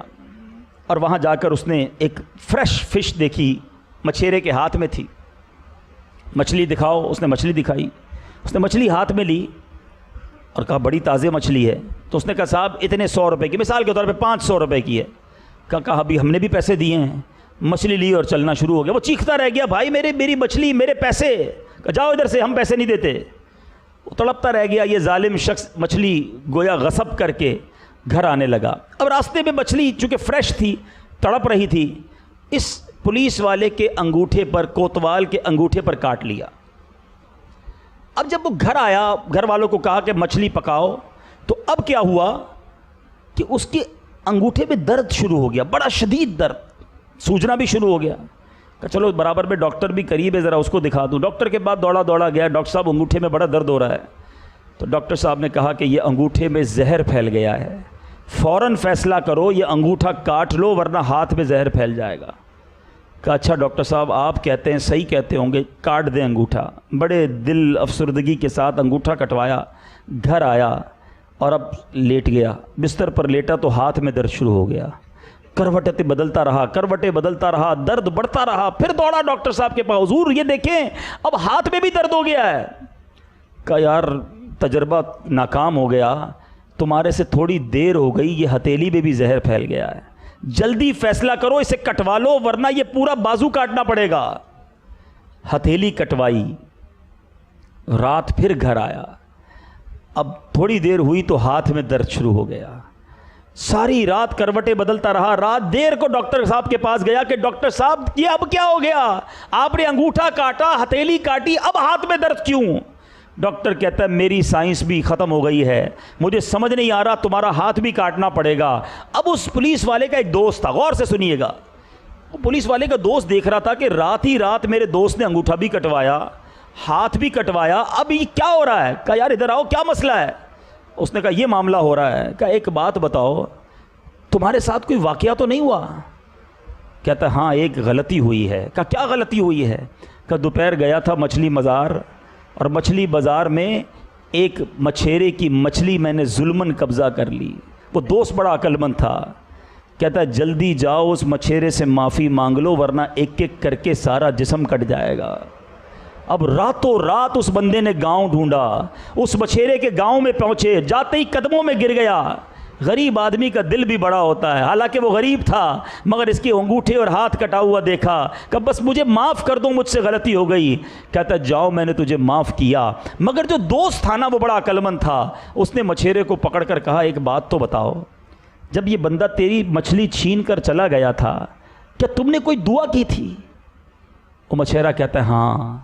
اور وہاں جا کر اس نے ایک فریش فش دیکھی، مچھیرے کے ہاتھ میں تھی۔ مچھلی دکھاؤ، اس نے مچھلی دکھائی، اس نے مچھلی ہاتھ میں لی اور کہا بڑی تازہ مچھلی ہے۔ تو اس نے کہا صاحب اتنے 100 روپے کی، مثال کے طور پہ 500 روپے کی ہے۔ کہا ابھی ہم نے بھی پیسے دیے ہیں۔ مچھلی لی اور چلنا شروع ہو گیا، وہ چیختا رہ گیا بھائی میری مچھلی، میرے پیسے، جاؤ ادھر سے، ہم پیسے نہیں دیتے۔ وہ تڑپتا رہ گیا، یہ ظالم شخص مچھلی گویا غصب کر کے گھر آنے لگا۔ اب راستے میں مچھلی چونکہ فریش تھی، تڑپ رہی تھی، اس پولیس والے کے انگوٹھے پر، کوتوال کے انگوٹھے پر کاٹ لیا۔ اب جب وہ گھر آیا، گھر والوں کو کہا کہ مچھلی پکاؤ، تو اب کیا ہوا کہ اس کے انگوٹھے میں درد شروع ہو گیا، بڑا شدید درد، سوجنا بھی شروع ہو گیا۔ کہ چلو برابر میں ڈاکٹر بھی قریب ہے، ذرا اس کو دکھا دوں۔ ڈاکٹر کے بعد دوڑا گیا، ڈاکٹر صاحب انگوٹھے میں بڑا درد ہو رہا ہے۔ تو ڈاکٹر صاحب نے کہا کہ یہ انگوٹھے میں زہر پھیل گیا ہے، فوراً فیصلہ کرو، یہ انگوٹھا کاٹ لو ورنہ ہاتھ میں زہر پھیل جائے گا۔ کہا اچھا ڈاکٹر صاحب آپ کہتے ہیں صحیح کہتے ہوں گے، کاٹ دیں انگوٹھا۔ بڑے دل افسردگی کے ساتھ انگوٹھا کٹوایا، گھر آیا اور اب لیٹ گیا، بستر پر لیٹا تو ہاتھ میں درد شروع ہو گیا، کروٹیں بدلتا رہا، درد بڑھتا رہا، پھر دوڑا ڈاکٹر صاحب کے پاس، حضور یہ دیکھیں اب ہاتھ میں بھی درد ہو گیا ہے۔ کہا یار تجربہ ناکام ہو گیا، تمہارے سے تھوڑی دیر ہو گئی، یہ ہتھیلی میں بھی زہر پھیل گیا ہے، جلدی فیصلہ کرو اسے کٹوا لو ورنہ یہ پورا بازو کاٹنا پڑے گا۔ ہتھیلی کٹوائی، رات پھر گھر آیا، اب تھوڑی دیر ہوئی تو ہاتھ میں درد شروع ہو گیا، ساری رات کروٹیں بدلتا رہا، رات دیر کو ڈاکٹر صاحب کے پاس گیا کہ ڈاکٹر صاحب یہ اب کیا ہو گیا، آپ نے انگوٹھا کاٹا، ہتھیلی کاٹی، اب ہاتھ میں درد کیوں؟ ڈاکٹر کہتا ہے میری سائنس بھی ختم ہو گئی ہے، مجھے سمجھ نہیں آ رہا، تمہارا ہاتھ بھی کاٹنا پڑے گا۔ اب اس پولیس والے کا ایک دوست تھا، غور سے سنیے گا، پولیس والے کا دوست دیکھ رہا تھا کہ رات ہی رات میرے دوست نے انگوٹھا بھی کٹوایا، ہاتھ بھی کٹوایا، اب یہ کیا ہو رہا ہے؟ کہا یار ادھر آؤ، کیا مسئلہ ہے؟ اس نے کہا یہ معاملہ ہو رہا ہے۔ کہا ایک بات بتاؤ، تمہارے ساتھ کوئی واقعہ تو نہیں ہوا؟ کہتا ہاں ایک غلطی ہوئی ہے۔ کہا کیا غلطی ہوئی ہے؟ کہا دوپہر گیا تھا مچھلی بازار، اور مچھلی بازار میں ایک مچھیرے کی مچھلی میں نے ظلمن قبضہ کر لی، وہ دوست بڑا عقل مند تھا، کہتا ہے جلدی جاؤ اس مچھیرے سے معافی مانگ لو ورنہ ایک ایک کر کے سارا جسم کٹ جائے گا۔ اب راتوں رات اس بندے نے گاؤں ڈھونڈا، اس مچھیرے کے گاؤں میں پہنچے، جاتے ہی قدموں میں گر گیا۔ غریب آدمی کا دل بھی بڑا ہوتا ہے، حالانکہ وہ غریب تھا مگر اس کے انگوٹھے اور ہاتھ کٹا ہوا دیکھا، کہ بس مجھے معاف کر دو، مجھ سے غلطی ہو گئی۔ کہتا جاؤ میں نے تجھے معاف کیا۔ مگر جو دوست تھا نا وہ بڑا عقل مند تھا، اس نے مچھیرے کو پکڑ کر کہا ایک بات تو بتاؤ، جب یہ بندہ تیری مچھلی چھین کر چلا گیا تھا کیا تم نے کوئی دعا کی تھی؟ وہ مچھیرا کہتا ہے ہاں،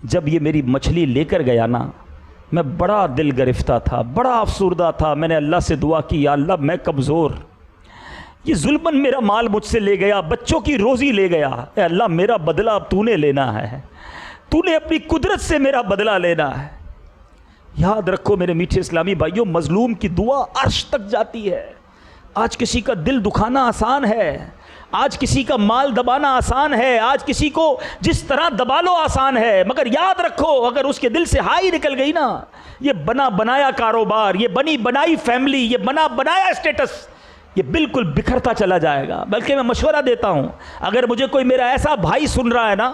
جب یہ میری مچھلی لے کر گیا نا میں بڑا دل گرفتہ تھا، بڑا افسردہ تھا، میں نے اللہ سے دعا کی یا اللہ میں کمزور، یہ ظلمن میرا مال مجھ سے لے گیا، بچوں کی روزی لے گیا، اے اللہ میرا بدلہ اب تو نے لینا ہے، تو نے اپنی قدرت سے میرا بدلہ لینا ہے۔ یاد رکھو میرے میٹھے اسلامی بھائیوں، مظلوم کی دعا عرش تک جاتی ہے۔ آج کسی کا دل دکھانا آسان ہے، آج کسی کا مال دبانا آسان ہے، آج کسی کو جس طرح دبا لو آسان ہے، مگر یاد رکھو اگر اس کے دل سے ہائی نکل گئی نا، یہ بنا بنایا کاروبار، یہ بنی بنائی فیملی، یہ بنا بنایا اسٹیٹس، یہ بالکل بکھرتا چلا جائے گا۔ بلکہ میں مشورہ دیتا ہوں، اگر مجھے کوئی میرا ایسا بھائی سن رہا ہے نا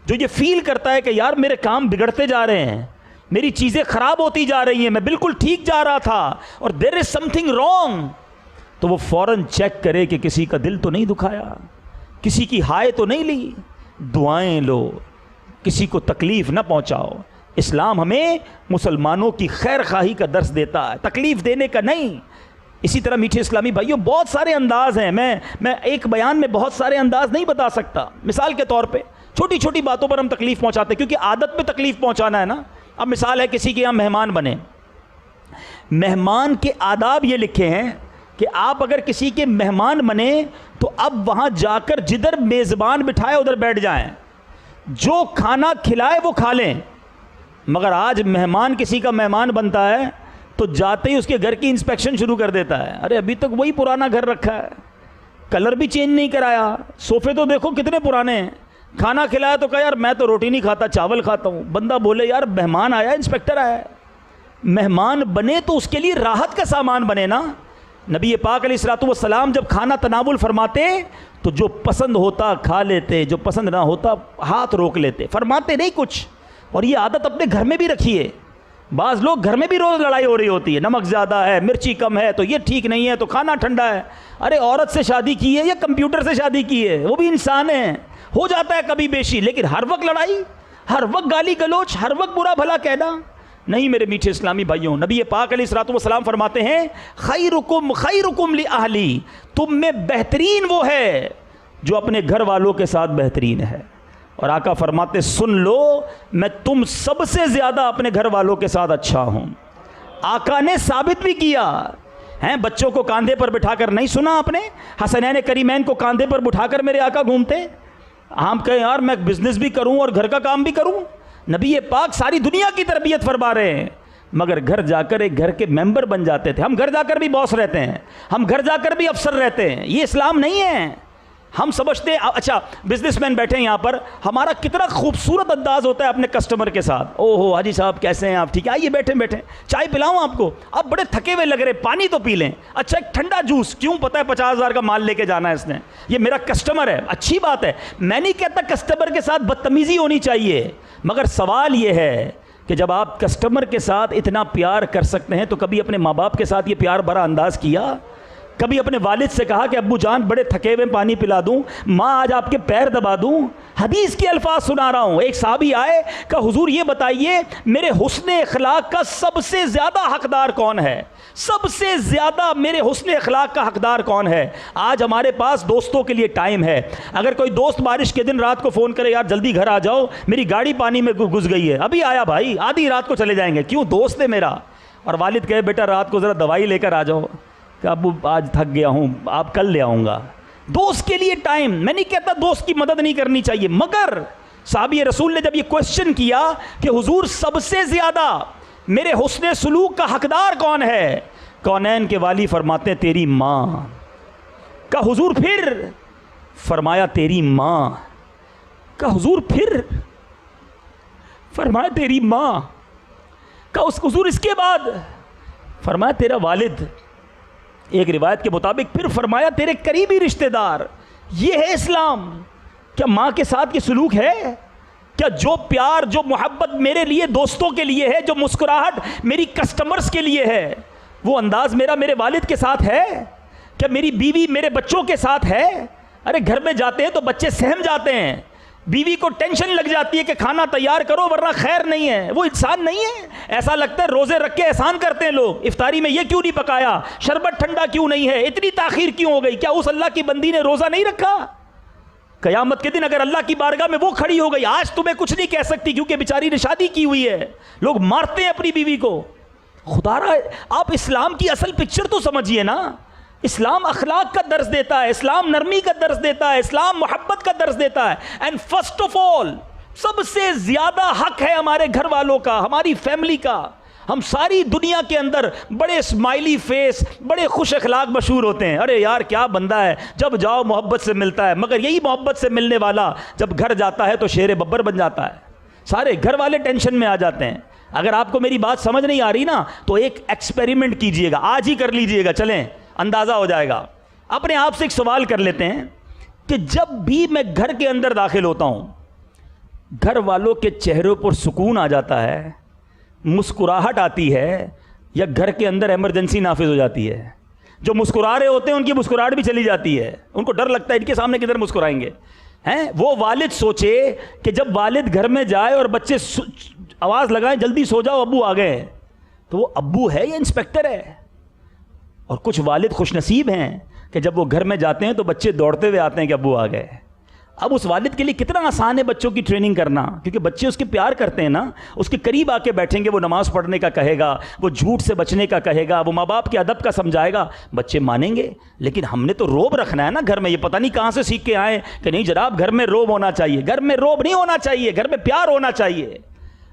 جو یہ فیل کرتا ہے کہ یار میرے کام بگڑتے جا رہے ہیں، میری چیزیں خراب ہوتی جا رہی ہیں، میں بالکل ٹھیک جا رہا تھا اور دیر از سم تھنگ رانگ، تو وہ فوراً چیک کرے کہ کسی کا دل تو نہیں دکھایا، کسی کی ہائے تو نہیں لی، دعائیں لو، کسی کو تکلیف نہ پہنچاؤ۔ اسلام ہمیں مسلمانوں کی خیر خواہی کا درس دیتا ہے، تکلیف دینے کا نہیں۔ اسی طرح میٹھے اسلامی بھائیوں بہت سارے انداز ہیں، میں ایک بیان میں بہت سارے انداز نہیں بتا سکتا۔ مثال کے طور پہ چھوٹی چھوٹی باتوں پر ہم تکلیف پہنچاتے ہیں کیونکہ عادت پہ تکلیف پہنچانا ہے نا۔ اب مثال ہے کسی کے یہاں مہمان بنے، مہمان کے آداب یہ لکھے ہیں کہ آپ اگر کسی کے مہمان بنے تو اب وہاں جا کر جدھر میزبان بٹھائے ادھر بیٹھ جائیں، جو کھانا کھلائے وہ کھا لیں۔ مگر آج مہمان کسی کا مہمان بنتا ہے تو جاتے ہی اس کے گھر کی انسپیکشن شروع کر دیتا ہے، ارے ابھی تک وہی پرانا گھر رکھا ہے، کلر بھی چینج نہیں کرایا، صوفے تو دیکھو کتنے پرانے ہیں، کھانا کھلایا تو کہا یار میں تو روٹی نہیں کھاتا چاول کھاتا ہوں۔ بندہ بولے یار مہمان آیا، انسپیکٹر آیا ہے، مہمان بنے تو اس کے لیے راحت کا سامان بنے نا۔ نبی پاک علیہ الصلوۃ والسلام جب کھانا تناول فرماتے تو جو پسند ہوتا کھا لیتے، جو پسند نہ ہوتا ہاتھ روک لیتے، فرماتے نہیں کچھ۔ اور یہ عادت اپنے گھر میں بھی رکھیے۔ بعض لوگ گھر میں بھی روز لڑائی ہو رہی ہوتی ہے، نمک زیادہ ہے، مرچی کم ہے تو یہ ٹھیک نہیں ہے تو کھانا ٹھنڈا ہے۔ ارے عورت سے شادی کی ہے یا کمپیوٹر سے شادی کی ہے، وہ بھی انسان ہے، ہو جاتا ہے کبھی بیشی، لیکن ہر وقت لڑائی، ہر وقت گالی گلوچ، ہر وقت برا بھلا کہنا نہیں۔ میرے میٹھے اسلامی بھائیوں، نبی پاک علیہ الصلوۃ والسلام فرماتے ہیں خیرکم خیرکم لأہلی، تم میں بہترین وہ ہے جو اپنے گھر والوں کے ساتھ بہترین ہے۔ اور آقا فرماتے سن لو میں تم سب سے زیادہ اپنے گھر والوں کے ساتھ اچھا ہوں۔ آقا نے ثابت بھی کیا ہیں، بچوں کو کاندھے پر بٹھا کر نہیں سنا آپ نے؟ حسنین کریمین کو کاندھے پر بٹھا کر میرے آقا گھومتے۔ ہم کہیں یار میں بزنس بھی کروں اور گھر کا کام بھی کروں، نبی پاک ساری دنیا کی تربیت فرما رہے ہیں، مگر گھر جا کر ایک گھر کے ممبر بن جاتے تھے۔ ہم گھر جا کر بھی باس رہتے ہیں، ہم گھر جا کر بھی افسر رہتے ہیں، یہ اسلام نہیں ہے۔ ہم سمجھتے ہیں اچھا بزنس مین بیٹھے ہیں یہاں پر, ہمارا کتنا خوبصورت انداز ہوتا ہے اپنے کسٹمر کے ساتھ, او ہو حاجی صاحب کیسے ہیں آپ, ٹھیک ہے آئیے بیٹھیں چائے پلاؤں آپ کو, آپ بڑے تھکے ہوئے لگ رہے, پانی تو پی لیں, اچھا ایک ٹھنڈا جوس, کیوں, پتہ ہے 50,000 کا مال لے کے جانا ہے اس نے, یہ میرا کسٹمر ہے, اچھی بات ہے, میں نہیں کہتا کسٹمر کے ساتھ بدتمیزی ہونی چاہیے, مگر سوال یہ ہے کہ جب آپ کسٹمر کے ساتھ اتنا پیار کر سکتے ہیں تو کبھی اپنے ماں باپ کے ساتھ یہ پیار بڑا انداز کیا؟ کبھی اپنے والد سے کہا کہ ابو جان بڑے تھکے ہوئے پانی پلا دوں, ماں آج آپ کے پیر دبا دوں؟ حدیث کے الفاظ سنا رہا ہوں. ایک صحابی آئے کہ حضور یہ بتائیے میرے حسن اخلاق کا سب سے زیادہ حقدار کون ہے, سب سے زیادہ میرے حسن اخلاق کا حقدار کون ہے؟ آج ہمارے پاس دوستوں کے لیے ٹائم ہے, اگر کوئی دوست بارش کے دن رات کو فون کرے یار جلدی گھر آ جاؤ میری گاڑی پانی میں گھس گئی ہے, ابھی آیا بھائی, آدھی رات کو چلے جائیں گے, کیوں, دوست ہے میرا. اور والد کہے بیٹا رات کو ذرا دوائی لے کر آ جاؤ, کہ ابو آج تھک گیا ہوں, آپ کل لے آؤں گا. دوست کے لیے ٹائم, میں نہیں کہتا دوست کی مدد نہیں کرنی چاہیے, مگر صحابی رسول نے جب یہ کوشچن کیا کہ حضور سب سے زیادہ میرے حسن سلوک کا حقدار کون ہے, کونین کے والی فرماتے ہیں تیری ماں. کہ حضور پھر؟ فرمایا تیری ماں. کہ حضور پھر؟ فرمایا تیری ماں. کہ حضور اس کے بعد؟ فرمایا تیرا والد. ایک روایت کے مطابق پھر فرمایا تیرے قریبی رشتہ دار. یہ ہے اسلام. کیا ماں کے ساتھ یہ سلوک ہے؟ کیا جو پیار جو محبت میرے لیے دوستوں کے لیے ہے, جو مسکراہٹ میری کسٹمرز کے لیے ہے, وہ انداز میرا میرے والد کے ساتھ ہے؟ کیا میری بیوی میرے بچوں کے ساتھ ہے؟ ارے گھر میں جاتے ہیں تو بچے سہم جاتے ہیں, بیوی کو ٹینشن لگ جاتی ہے کہ کھانا تیار کرو ورنہ خیر نہیں ہے. وہ انسان نہیں ہے, ایسا لگتا ہے روزے رکھ کے احسان کرتے ہیں لوگ, افطاری میں یہ کیوں نہیں پکایا, شربت ٹھنڈا کیوں نہیں ہے, اتنی تاخیر کیوں ہو گئی. کیا اس اللہ کی بندی نے روزہ نہیں رکھا؟ قیامت کے دن اگر اللہ کی بارگاہ میں وہ کھڑی ہو گئی, آج تمہیں کچھ نہیں کہہ سکتی کیونکہ بیچاری نے شادی کی ہوئی ہے, لوگ مارتے ہیں اپنی بیوی کو. خدا را آپ اسلام کی اصل پکچر تو سمجھیے نا. اسلام اخلاق کا درس دیتا ہے, اسلام نرمی کا درس دیتا ہے, اسلام محبت کا درس دیتا ہے. اینڈ فرسٹ آف آل سب سے زیادہ حق ہے ہمارے گھر والوں کا, ہماری فیملی کا. ہم ساری دنیا کے اندر بڑے اسمائلی فیس, بڑے خوش اخلاق مشہور ہوتے ہیں, ارے یار کیا بندہ ہے, جب جاؤ محبت سے ملتا ہے, مگر یہی محبت سے ملنے والا جب گھر جاتا ہے تو شیر ببر بن جاتا ہے. سارے گھر والے ٹینشن میں آ جاتے ہیں. اگر آپ کو میری بات سمجھ نہیں آ رہی نا تو ایک ایکسپیریمنٹ کیجئے گا, آج ہی کر لیجئے گا, چلیں اندازہ ہو جائے گا. اپنے آپ سے ایک سوال کر لیتے ہیں کہ جب بھی میں گھر کے اندر داخل ہوتا ہوں, گھر والوں کے چہروں پر سکون آ جاتا ہے, مسکراہٹ آتی ہے, یا گھر کے اندر ایمرجنسی نافذ ہو جاتی ہے؟ جو مسکرا رہے ہوتے ہیں ان کی مسکراہٹ بھی چلی جاتی ہے, ان کو ڈر لگتا ہے ان کے سامنے کدھر مسکرائیں گے ہیں. وہ والد سوچے کہ جب والد گھر میں جائے اور بچے آواز لگائیں جلدی سو جاؤ ابو آ گئے, تو وہ ابو ہے یا انسپیکٹر ہے؟ اور کچھ والد خوش نصیب ہیں کہ جب وہ گھر میں جاتے ہیں تو بچے دوڑتے ہوئے آتے ہیں کہ ابو آ گئے. اب اس والد کے لیے کتنا آسان ہے بچوں کی ٹریننگ کرنا, کیونکہ بچے اس کے پیار کرتے ہیں نا, اس کے قریب آ کے بیٹھیں گے, وہ نماز پڑھنے کا کہے گا, وہ جھوٹ سے بچنے کا کہے گا, وہ ماں باپ کے ادب کا سمجھائے گا, بچے مانیں گے. لیکن ہم نے تو روب رکھنا ہے نا گھر میں, یہ پتہ نہیں کہاں سے سیکھ کے آئے کہ نہیں جناب گھر میں روب ہونا چاہیے. گھر میں روب نہیں ہونا چاہیے, گھر میں پیار ہونا چاہیے.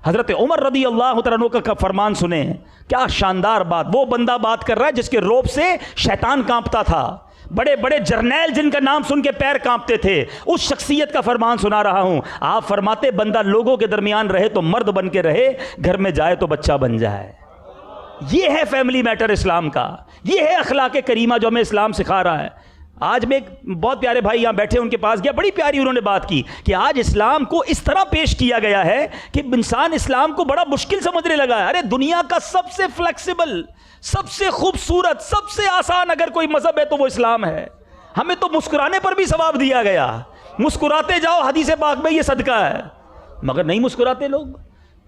حضرت عمر رضی اللہ تعالیٰ عنہ کا فرمان سنیں, کیا شاندار بات. وہ بندہ بات کر رہا ہے جس کے روب سے شیطان کانپتا تھا, بڑے بڑے جرنیل جن کا نام سن کے پیر کانپتے تھے, اس شخصیت کا فرمان سنا رہا ہوں. آپ فرماتے بندہ لوگوں کے درمیان رہے تو مرد بن کے رہے, گھر میں جائے تو بچہ بن جائے. یہ ہے فیملی میٹر اسلام کا, یہ ہے اخلاق کریمہ جو ہمیں اسلام سکھا رہا ہے. آج میں ایک بہت پیارے بھائی یہاں بیٹھے ان کے پاس گیا, بڑی پیاری انہوں نے بات کی کہ آج اسلام کو اس طرح پیش کیا گیا ہے کہ انسان اسلام کو بڑا مشکل سمجھنے لگا ہے. ارے دنیا کا سب سے فلیکسیبل, سب سے خوبصورت, سب سے آسان اگر کوئی مذہب ہے تو وہ اسلام ہے. ہمیں تو مسکرانے پر بھی ثواب دیا گیا, مسکراتے جاؤ, حدیث پاک میں یہ صدقہ ہے, مگر نہیں مسکراتے لوگ.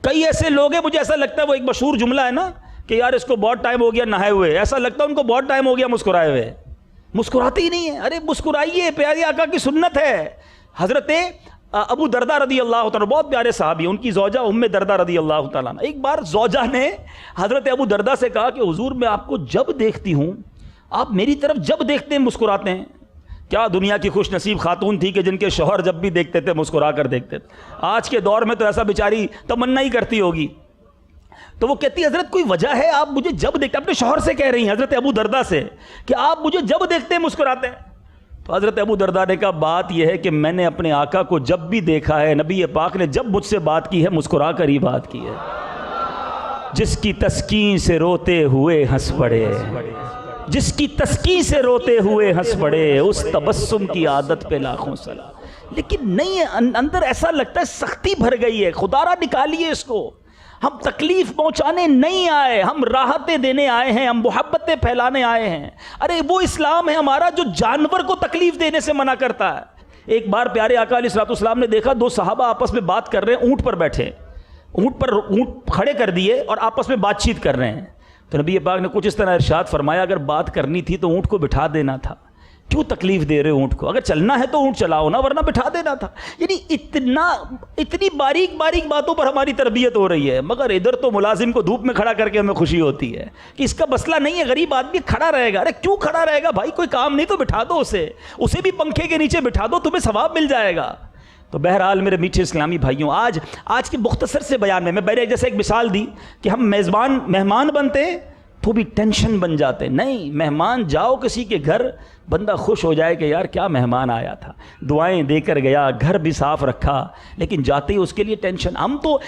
کئی ایسے لوگ ہیں, مجھے ایسا لگتا ہے وہ ایک مشہور جملہ ہے نا کہ یار اس کو بہت ٹائم ہو گیا نہائے ہوئے, ایسا لگتا ہے ان کو بہت ٹائم ہو گیا مسکرائے ہوئے. مسکراتے ہی نہیں ہیں. ارے مسکرائیے, پیارے آقا کی سنت ہے. حضرت ابو دردہ رضی اللہ تعالیٰ, بہت پیارے صحابی, ان کی زوجہ ام دردہ رضی اللہ تعالیٰ, ایک بار زوجہ نے حضرت ابو دردہ سے کہا کہ حضور میں آپ کو جب دیکھتی ہوں, آپ میری طرف جب دیکھتے ہیں مسکراتے ہیں. کیا دنیا کی خوش نصیب خاتون تھی کہ جن کے شوہر جب بھی دیکھتے تھے مسکرا کر دیکھتے تھے. آج کے دور میں تو ایسا بیچاری تمنا ہی کرتی ہوگی. تو وہ کہتی ہے حضرت کوئی وجہ ہے آپ مجھے جب دیکھتے, اپنے شوہر سے کہہ رہی ہیں حضرت ابو دردہ سے کہ آپ مجھے جب دیکھتے ہیں مسکراتے ہیں. تو حضرت ابو درداء نے کہا بات یہ ہے کہ میں نے اپنے آقا کو جب بھی دیکھا ہے، نبی پاک نے جب مجھ سے بات کی ہے مسکرا کر ہی بات کی ہے. جس کی تسکین سے روتے ہوئے ہنس پڑے، جس کی تسکین سے روتے ہوئے ہنس پڑے، اس تبسم کی عادت پہ لاکھوں سلام. لیکن نہیں ہے، اندر ایسا لگتا ہے سختی بھر گئی ہے. خدا را نکالیے اس کو. ہم تکلیف پہنچانے نہیں آئے، ہم راحتیں دینے آئے ہیں، ہم محبتیں پھیلانے آئے ہیں. ارے وہ اسلام ہے ہمارا جو جانور کو تکلیف دینے سے منع کرتا ہے. ایک بار پیارے آقا علیہ الصلوۃ والسلام نے دیکھا دو صحابہ آپس میں بات کر رہے ہیں، اونٹ پر بیٹھے، اونٹ کھڑے کر دیے اور آپس میں بات چیت کر رہے ہیں. تو نبی پاک نے کچھ اس طرح ارشاد فرمایا اگر بات کرنی تھی تو اونٹ کو بٹھا دینا تھا، کیوں تکلیف دے رہے ہو اونٹ کو؟ اگر چلنا ہے تو اونٹ چلاؤ نا، ورنہ بٹھا دینا تھا. یعنی اتنی باریک باریک باتوں پر ہماری تربیت ہو رہی ہے. مگر ادھر تو ملازم کو دھوپ میں کھڑا کر کے ہمیں خوشی ہوتی ہے کہ اس کا مسئلہ نہیں ہے، غریب آدمی کھڑا رہے گا. ارے کیوں کھڑا رہے گا بھائی؟ کوئی کام نہیں تو بٹھا دو اسے بھی پنکھے کے نیچے بٹھا دو، تمہیں ثواب مل جائے گا. تو بہرحال میرے میٹھے اسلامی بھائیوں، آج کے مختصر سے بیان میں پہلے جیسے ایک مثال دی کہ ہم مہمان بنتے تو بھی ٹینشن بن جاتے. نہیں، مہمان جاؤ کسی کے گھر، بندہ خوش ہو جائے کہ یار کیا مہمان آیا تھا، دعائیں دے کر گیا، گھر بھی صاف رکھا، لیکن جاتے ہی اس کے لیے ٹینشن. ہم تو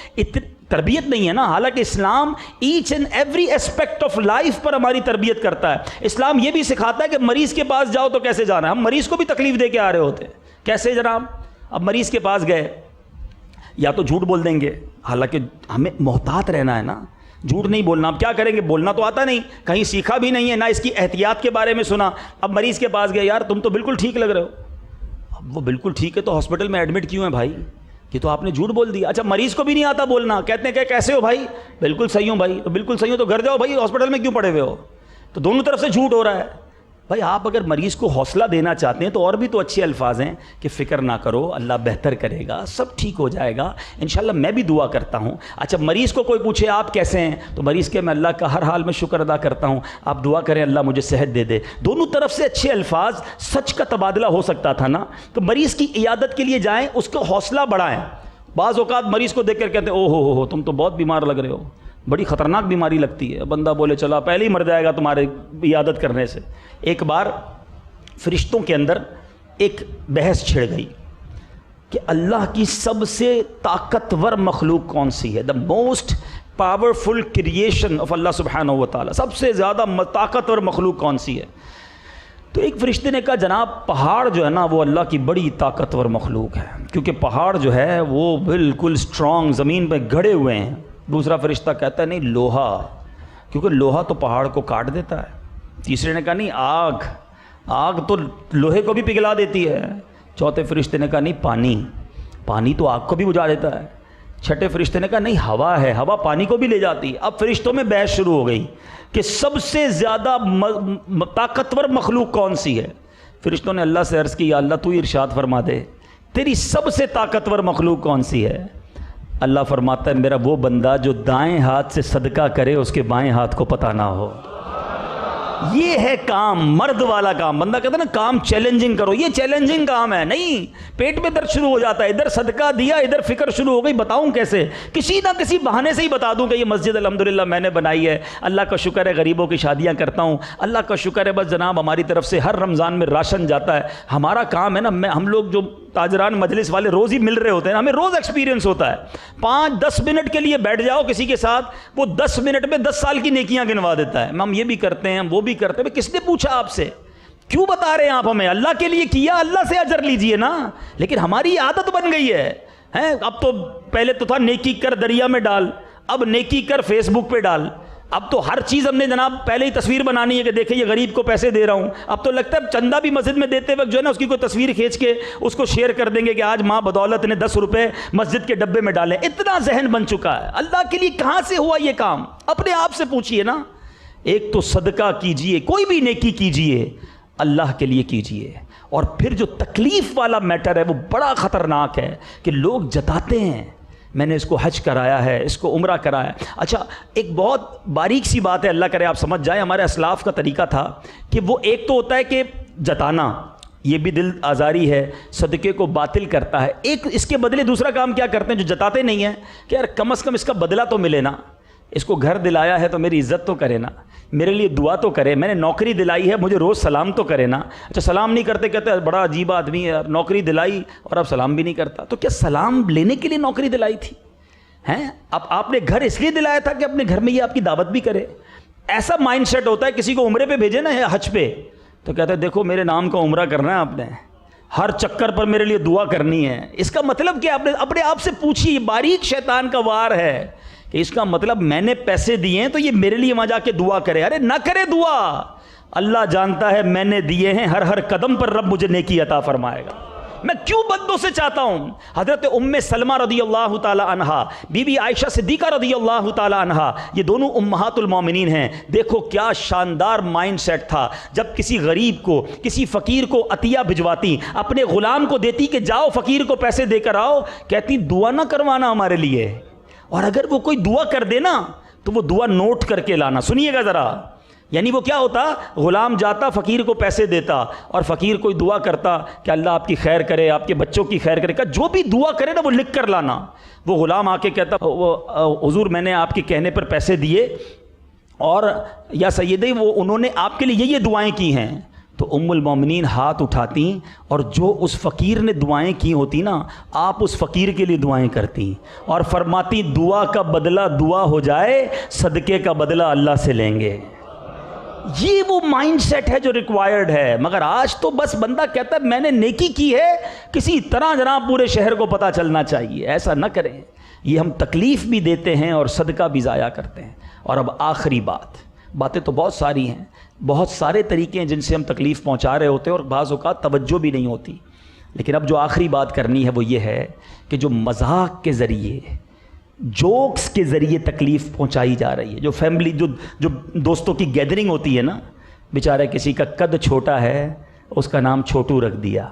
تربیت نہیں ہے نا. حالانکہ اسلام each and every aspect of life پر ہماری تربیت کرتا ہے. اسلام یہ بھی سکھاتا ہے کہ مریض کے پاس جاؤ تو کیسے جانا ہے. ہم مریض کو بھی تکلیف دے کے آ رہے ہوتے ہیں. کیسے جناب؟ اب مریض کے پاس گئے، یا تو جھوٹ بول دیں گے، حالانکہ ہمیں محتاط رہنا ہے نا، جھوٹ نہیں بولنا. اب کیا کریں گے؟ بولنا تو آتا نہیں، کہیں سیکھا بھی نہیں ہے، نہ اس کی احتیاط کے بارے میں سنا. اب مریض کے پاس گئے، یار تم تو بالکل ٹھیک لگ رہے ہو. اب وہ بالکل ٹھیک ہے تو ہاسپٹل میں ایڈمٹ کیوں ہے بھائی؟ یہ تو آپ نے جھوٹ بول دیا. اچھا مریض کو بھی نہیں آتا بولنا، کہتے ہیں کہ کیسے ہو بھائی؟ بالکل صحیح ہوں بھائی. تو بالکل صحیح ہو تو گھر جاؤ بھائی، ہاسپٹل میں کیوں پڑے ہوئے ہو؟ تو دونوں طرف سے جھوٹ ہو رہا ہے. بھائی آپ اگر مریض کو حوصلہ دینا چاہتے ہیں تو اور بھی تو اچھے الفاظ ہیں کہ فکر نہ کرو، اللہ بہتر کرے گا، سب ٹھیک ہو جائے گا انشاءاللہ، میں بھی دعا کرتا ہوں. اچھا مریض کو کوئی پوچھے آپ کیسے ہیں تو مریض کے میں اللہ کا ہر حال میں شکر ادا کرتا ہوں، آپ دعا کریں اللہ مجھے صحت دے دے. دونوں طرف سے اچھے الفاظ، سچ کا تبادلہ ہو سکتا تھا نا. تو مریض کی عیادت کے لیے جائیں، اس کو حوصلہ بڑھائیں. بعض اوقات مریض کو دیکھ کر کہتے ہیں او ہو تم تو بہت بیمار لگ رہے ہو، بڑی خطرناک بیماری لگتی ہے. بندہ بولے چلا پہلے ہی مر جائے گا تمہارے عیادت کرنے سے. ایک بار فرشتوں کے اندر ایک بحث چھڑ گئی کہ اللہ کی سب سے طاقتور مخلوق کون سی ہے. The most powerful creation of اللہ سبحانہ و تعالیٰ، سب سے زیادہ طاقتور مخلوق کون سی ہے. تو ایک فرشتے نے کہا جناب پہاڑ جو ہے نا وہ اللہ کی بڑی طاقتور مخلوق ہے، کیونکہ پہاڑ جو ہے وہ بالکل اسٹرانگ زمین پہ گھڑے ہوئے ہیں. دوسرا فرشتہ کہتا ہے نہیں لوہا، کیونکہ لوہا تو پہاڑ کو کاٹ دیتا ہے. تیسرے نے کہا نہیں آگ تو لوہے کو بھی پگھلا دیتی ہے. چوتھے فرشتے نے کہا نہیں پانی تو آگ کو بھی بجھا دیتا ہے. چھٹے فرشتے نے کہا نہیں ہوا ہے، ہوا پانی کو بھی لے جاتی ہے. اب فرشتوں میں بحث شروع ہو گئی کہ سب سے زیادہ طاقتور مخلوق کون سی ہے. فرشتوں نے اللہ سے عرض کی یا اللہ تو ہی ارشاد فرما دے تیری سب سے طاقتور مخلوق کون سی ہے. اللہ فرماتا ہے میرا وہ بندہ جو دائیں ہاتھ سے صدقہ کرے اس کے بائیں ہاتھ کو پتہ نہ ہو. یہ ہے کام، مرد والا کام. بندہ کہتا ہے نا کام چیلنجنگ کرو، یہ چیلنجنگ کام ہے. نہیں، پیٹ میں درد شروع ہو جاتا ہے، ادھر صدقہ دیا ادھر فکر شروع ہو گئی بتاؤں کیسے. کسی نہ کسی بہانے سے ہی بتا دوں کہ یہ مسجد الحمدللہ میں نے بنائی ہے، اللہ کا شکر ہے غریبوں کی شادیاں کرتا ہوں، اللہ کا شکر ہے بس جناب ہماری طرف سے ہر رمضان میں راشن جاتا ہے. ہمارا کام ہے نا، ہم لوگ جو تاجران مجلس والے روز ہی مل رہے ہوتے ہیں، ہمیں روز ایکسپیرینس ہوتا ہے. 5-10 منٹ کے لیے بیٹھ جاؤ کسی کے ساتھ، وہ 10 منٹ میں 10 سال کی نیکیاں گنوا دیتا ہے. ہم یہ بھی کرتے ہیں، ہم وہ بھی کرتے ہیں. کس نے پوچھا آپ سے؟ کیوں بتا رہے ہیں آپ ہمیں؟ اللہ کے لیے کیا، اللہ سے اجر لیجئے نا. لیکن ہماری عادت بن گئی ہے. اب تو پہلے تو تھا نیکی کر دریا میں ڈال، اب نیکی کر فیس بک پہ ڈال. اب تو ہر چیز ہم نے جناب پہلے ہی تصویر بنانی ہے کہ دیکھیں یہ غریب کو پیسے دے رہا ہوں. اب تو لگتا ہے چندہ بھی مسجد میں دیتے وقت جو ہے نا اس کی کوئی تصویر کھینچ کے اس کو شیئر کر دیں گے کہ آج ماں بدولت نے 10 روپے مسجد کے ڈبے میں ڈالے. اتنا ذہن بن چکا ہے. اللہ کے لیے کہاں سے ہوا یہ کام؟ اپنے آپ سے پوچھئے نا. ایک تو صدقہ کیجئے، کوئی بھی نیکی کیجئے اللہ کے لیے کیجئے. اور پھر جو تکلیف والا میٹر ہے وہ بڑا خطرناک ہے کہ لوگ جتاتے ہیں میں نے اس کو حج کرایا ہے، اس کو عمرہ کرایا. اچھا ایک بہت باریک سی بات ہے، اللہ کرے آپ سمجھ جائیں. ہمارے اسلاف کا طریقہ تھا کہ وہ ایک تو ہوتا ہے کہ جتانا، یہ بھی دل آزاری ہے، صدقے کو باطل کرتا ہے. ایک اس کے بدلے دوسرا کام کیا کرتے ہیں جو جتاتے نہیں ہیں کہ یار کم از کم اس کا بدلہ تو ملے نا. اس کو گھر دلایا ہے تو میری عزت تو کرے نا, میرے لیے دعا تو کرے, میں نے نوکری دلائی ہے مجھے روز سلام تو کرے نا. اچھا سلام نہیں کرتے, کہتے ہیں بڑا عجیب آدمی ہے یار, نوکری دلائی اور اب سلام بھی نہیں کرتا. تو کیا سلام لینے کے لیے نوکری دلائی تھی ہیں؟ اب آپ نے گھر اس لیے دلایا تھا کہ اپنے گھر میں یہ آپ کی دعوت بھی کرے. ایسا مائنڈ سیٹ ہوتا ہے, کسی کو عمرے پہ بھیجے نا حج پہ, تو کہتے ہیں دیکھو میرے نام کا عمرہ کرنا ہے آپ نے, ہر چکر پر میرے لیے دعا کرنی ہے. اس کا مطلب کیا؟ آپ نے اپنے آپ سے پوچھی, باریک شیطان کا وار ہے کہ اس کا مطلب میں نے پیسے دیے ہیں تو یہ میرے لیے وہاں جا کے دعا کرے. ارے نہ کرے دعا, اللہ جانتا ہے میں نے دیے ہیں, ہر ہر قدم پر رب مجھے نیکی عطا فرمائے گا. میں کیوں بدوں سے چاہتا ہوں؟ حضرت ام سلمہ رضی اللہ تعالی عنہا, بی بی عائشہ صدیقہ رضی اللہ تعالی عنہا, یہ دونوں امہات المومنین ہیں. دیکھو کیا شاندار مائنڈ سیٹ تھا. جب کسی غریب کو, کسی فقیر کو عطیہ بھجواتی, اپنے غلام کو دیتی کہ جاؤ فقیر کو پیسے دے کر آؤ, کہتی دعا نہ کروانا ہمارے لیے, اور اگر وہ کوئی دعا کر دے نا تو وہ دعا نوٹ کر کے لانا. سنیے گا ذرا, یعنی وہ کیا ہوتا, غلام جاتا فقیر کو پیسے دیتا اور فقیر کوئی دعا کرتا کہ اللہ آپ کی خیر کرے, آپ کے بچوں کی خیر کرے, کہ جو بھی دعا کرے نا وہ لکھ کر لانا. وہ غلام آ کے کہتا حضور میں نے آپ کے کہنے پر پیسے دیے اور یا سیدی وہ انہوں نے آپ کے لیے یہ دعائیں کی ہیں. تو ام المومنین ہاتھ اٹھاتی اور جو اس فقیر نے دعائیں کی ہوتی نا, آپ اس فقیر کے لیے دعائیں کرتی اور فرماتی دعا کا بدلہ دعا ہو جائے, صدقے کا بدلہ اللہ سے لیں گے. یہ وہ مائنڈ سیٹ ہے جو ریکوائرڈ ہے. مگر آج تو بس بندہ کہتا ہے میں نے نیکی کی ہے, کسی طرح جناب پورے شہر کو پتہ چلنا چاہیے. ایسا نہ کریں, یہ ہم تکلیف بھی دیتے ہیں اور صدقہ بھی ضائع کرتے ہیں. اور اب آخری باتیں تو بہت ساری ہیں, بہت سارے طریقے ہیں جن سے ہم تکلیف پہنچا رہے ہوتے ہیں اور بعض اوقات توجہ بھی نہیں ہوتی. لیکن اب جو آخری بات کرنی ہے وہ یہ ہے کہ جو مذاق کے ذریعے, جوکس کے ذریعے تکلیف پہنچائی جا رہی ہے, جو فیملی جو دوستوں کی گیدرنگ ہوتی ہے نا, بیچارہ کسی کا قد چھوٹا ہے اس کا نام چھوٹو رکھ دیا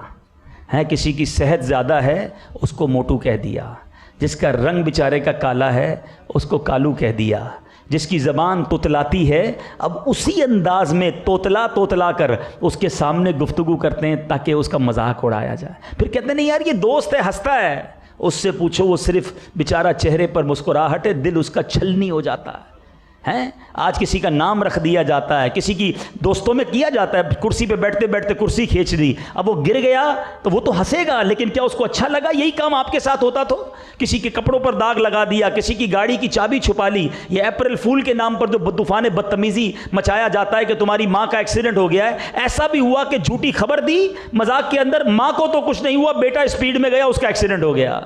ہے, کسی کی صحت زیادہ ہے اس کو موٹو کہہ دیا, جس کا رنگ بیچارے کا کالا ہے اس کو کالو کہہ دیا, جس کی زبان توتلاتی ہے اب اسی انداز میں توتلا کر اس کے سامنے گفتگو کرتے ہیں تاکہ اس کا مذاق اڑایا جائے. پھر کہتے ہیں نہیں یار یہ دوست ہے ہنستا ہے, اس سے پوچھو وہ صرف بیچارہ چہرے پر مسکراہٹ ہے, دل اس کا چھلنی ہو جاتا ہے. آج کسی کا نام رکھ دیا جاتا ہے, کسی کی دوستوں میں کیا جاتا ہے, کرسی پہ بیٹھتے بیٹھتے کرسی کھینچ دی, اب وہ گر گیا تو وہ تو ہنسے گا لیکن کیا اس کو اچھا لگا؟ یہی کام آپ کے ساتھ ہوتا تو کسی کے کپڑوں پر داغ لگا دیا, کسی کی گاڑی کی چابی چھپا لی. یہ اپریل فول کے نام پر جو طوفان بدتمیزی مچایا جاتا ہے کہ تمہاری ماں کا ایکسیڈنٹ ہو گیا ہے, ایسا بھی ہوا کہ جھوٹی خبر دی مذاق کے اندر, ماں کو تو کچھ نہیں ہوا, بیٹا اسپیڈ میں گیا اس کا ایکسیڈنٹ ہو گیا.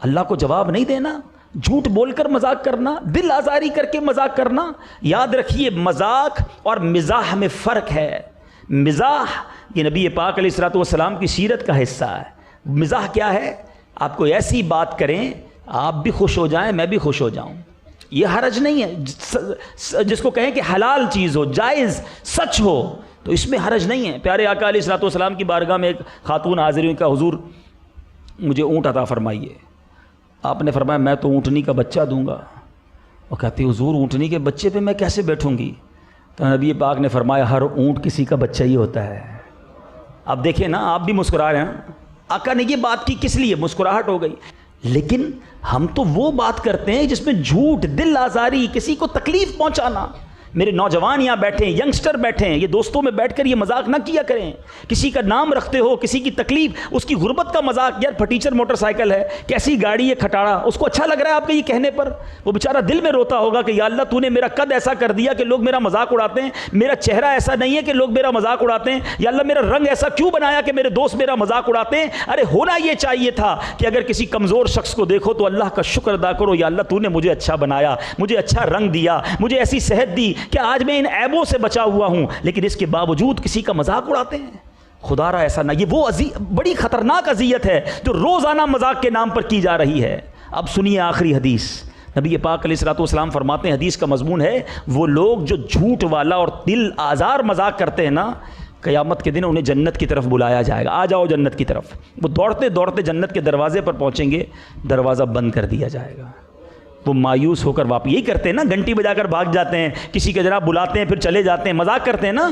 اللہ کو جواب نہیں دینا, جھوٹ بول کر مذاق کرنا, دل آزاری کر کے مذاق کرنا. یاد رکھیے مذاق اور مزاح میں فرق ہے. مزاح یہ نبی پاک علیہ الصلوۃ والسلام کی سیرت کا حصہ ہے. مزاح کیا ہے؟ آپ کو ایسی بات کریں آپ بھی خوش ہو جائیں میں بھی خوش ہو جاؤں, یہ حرج نہیں ہے. جس کو کہیں کہ حلال چیز ہو, جائز, سچ ہو تو اس میں حرج نہیں ہے. پیارے آقا علیہ الصلوۃ والسلام کی بارگاہ میں ایک خاتون حاضر ہوئی, کا حضور مجھے اونٹ عطا فرمائیے. آپ نے فرمایا میں تو اونٹنی کا بچہ دوں گا. وہ کہتی حضور اونٹنی کے بچے پہ میں کیسے بیٹھوں گی؟ تو نبی پاک نے فرمایا ہر اونٹ کسی کا بچہ ہی ہوتا ہے. اب دیکھیں نا, آپ بھی مسکرا رہے ہیں, آقا نے یہ بات کی کس لیے؟ مسکراہٹ ہو گئی. لیکن ہم تو وہ بات کرتے ہیں جس میں جھوٹ, دل آزاری, کسی کو تکلیف پہنچانا. میرے نوجوان یہاں بیٹھے ہیں, ینگسٹر بیٹھے ہیں, یہ دوستوں میں بیٹھ کر یہ مذاق نہ کیا کریں. کسی کا نام رکھتے ہو, کسی کی تکلیف, اس کی غربت کا مذاق. یار پھٹیچر موٹر سائیکل ہے, کیسی گاڑی ہے کھٹاڑا, اس کو اچھا لگ رہا ہے آپ کے یہ کہنے پر, وہ بیچارہ دل میں روتا ہوگا کہ یا اللہ تو نے میرا قد ایسا کر دیا کہ لوگ میرا مذاق اڑاتے ہیں, میرا چہرہ ایسا نہیں ہے کہ لوگ میرا مذاق اڑاتے ہیں, یا اللہ میرا رنگ ایسا کیوں بنایا کہ میرے دوست میرا مذاق اڑاتے ہیں. ارے ہونا یہ چاہیے تھا کہ اگر کسی کمزور شخص کو دیکھو تو اللہ کا شکر ادا کرو, یا اللہ تو نے مجھے اچھا بنایا, مجھے اچھا رنگ دیا, مجھے ایسی صحت دی کہ آج میں ان عیبوں سے بچا ہوا ہوں, لیکن اس کے باوجود کسی کا مذاق اڑاتے ہیں. خدا را ایسا نہ, یہ وہ بڑی خطرناک اذیت ہے جو روزانہ مذاق کے نام پر کی جا رہی ہے. اب سنیے آخری حدیث. نبی پاک علیہ الصلوۃ والسلام فرماتے ہیں, حدیث کا مضمون ہے, وہ لوگ جو جھوٹ والا اور دل آزار مذاق کرتے ہیں نا, قیامت کے دن انہیں جنت کی طرف بلایا جائے گا, آ جاؤ جنت کی طرف. وہ دوڑتے دوڑتے جنت کے دروازے پر پہنچیں گے, دروازہ بند کر دیا جائے گا. وہ مایوس ہو کر واپس, یہی کرتے ہیں نا, گھنٹی بجا کر بھاگ جاتے ہیں, کسی کے جناب بلاتے ہیں پھر چلے جاتے ہیں, مذاق کرتے ہیں نا,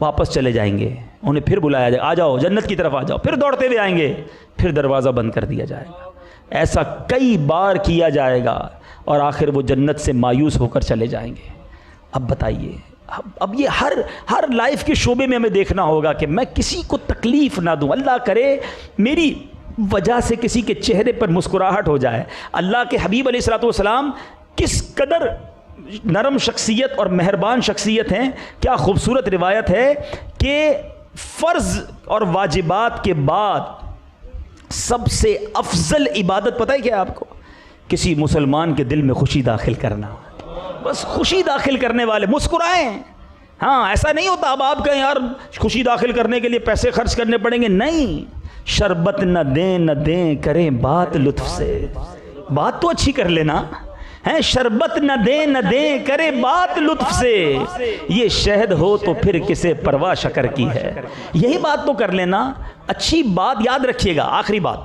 واپس چلے جائیں گے, انہیں پھر بلایا جائے, آ جاؤ جنت کی طرف آ جاؤ, پھر دوڑتے ہوئے آئیں گے, پھر دروازہ بند کر دیا جائے گا. ایسا کئی بار کیا جائے گا اور آخر وہ جنت سے مایوس ہو کر چلے جائیں گے۔ اب بتائیے، اب یہ ہر لائف کے شعبے میں ہمیں دیکھنا ہوگا کہ میں کسی کو تکلیف نہ دوں، اللہ کرے میری وجہ سے کسی کے چہرے پر مسکراہٹ ہو جائے۔ اللہ کے حبیب علیہ الصلوۃ والسلام کس قدر نرم شخصیت اور مہربان شخصیت ہیں، کیا خوبصورت روایت ہے کہ فرض اور واجبات کے بعد سب سے افضل عبادت پتہ ہے کیا آپ کو؟ کسی مسلمان کے دل میں خوشی داخل کرنا، بس خوشی داخل کرنے والے مسکرائیں۔ ہاں ایسا نہیں ہوتا اب آپ کہیں یار خوشی داخل کرنے کے لیے پیسے خرچ کرنے پڑیں گے، نہیں، شربت نہ دیں کریں بات لطف سے، بات تو اچھی کر لینا ہے، شربت نہ دیں کرے بات لطف سے، یہ شہد ہو تو پھر کسے پرواہ شکر کی ہے، یہی بات تو کر لینا، اچھی بات یاد رکھیے گا۔ آخری بات،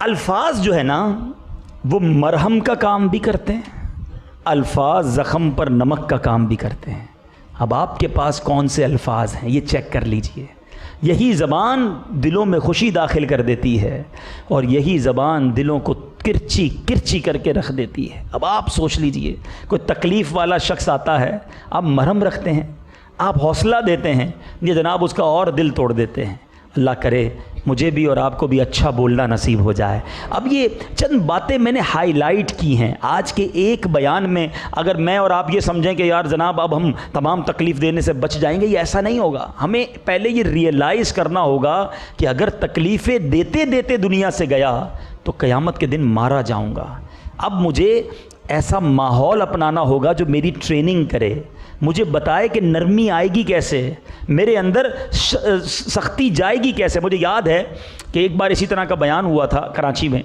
الفاظ جو ہے نا وہ مرہم کا کام بھی کرتے ہیں، الفاظ زخم پر نمک کا کام بھی کرتے ہیں۔ اب آپ کے پاس کون سے الفاظ ہیں یہ چیک کر لیجئے۔ یہی زبان دلوں میں خوشی داخل کر دیتی ہے اور یہی زبان دلوں کو کرچی کر کے رکھ دیتی ہے۔ اب آپ سوچ لیجئے، کوئی تکلیف والا شخص آتا ہے، آپ مرہم رکھتے ہیں، آپ حوصلہ دیتے ہیں، یہ جناب اس کا اور دل توڑ دیتے ہیں۔ اللہ کرے مجھے بھی اور آپ کو بھی اچھا بولنا نصیب ہو جائے۔ اب یہ چند باتیں میں نے ہائی لائٹ کی ہیں آج کے ایک بیان میں۔ اگر میں اور آپ یہ سمجھیں کہ یار جناب اب ہم تمام تکلیف دینے سے بچ جائیں گے، یہ ایسا نہیں ہوگا۔ ہمیں پہلے یہ ریئلائز کرنا ہوگا کہ اگر تکلیفیں دیتے دیتے دنیا سے گیا تو قیامت کے دن مارا جاؤں گا۔ اب مجھے ایسا ماحول اپنانا ہوگا جو میری ٹریننگ کرے، مجھے بتائے کہ نرمی آئے گی کیسے، میرے اندر سختی جائے گی کیسے۔ مجھے یاد ہے کہ ایک بار اسی طرح کا بیان ہوا تھا کراچی میں،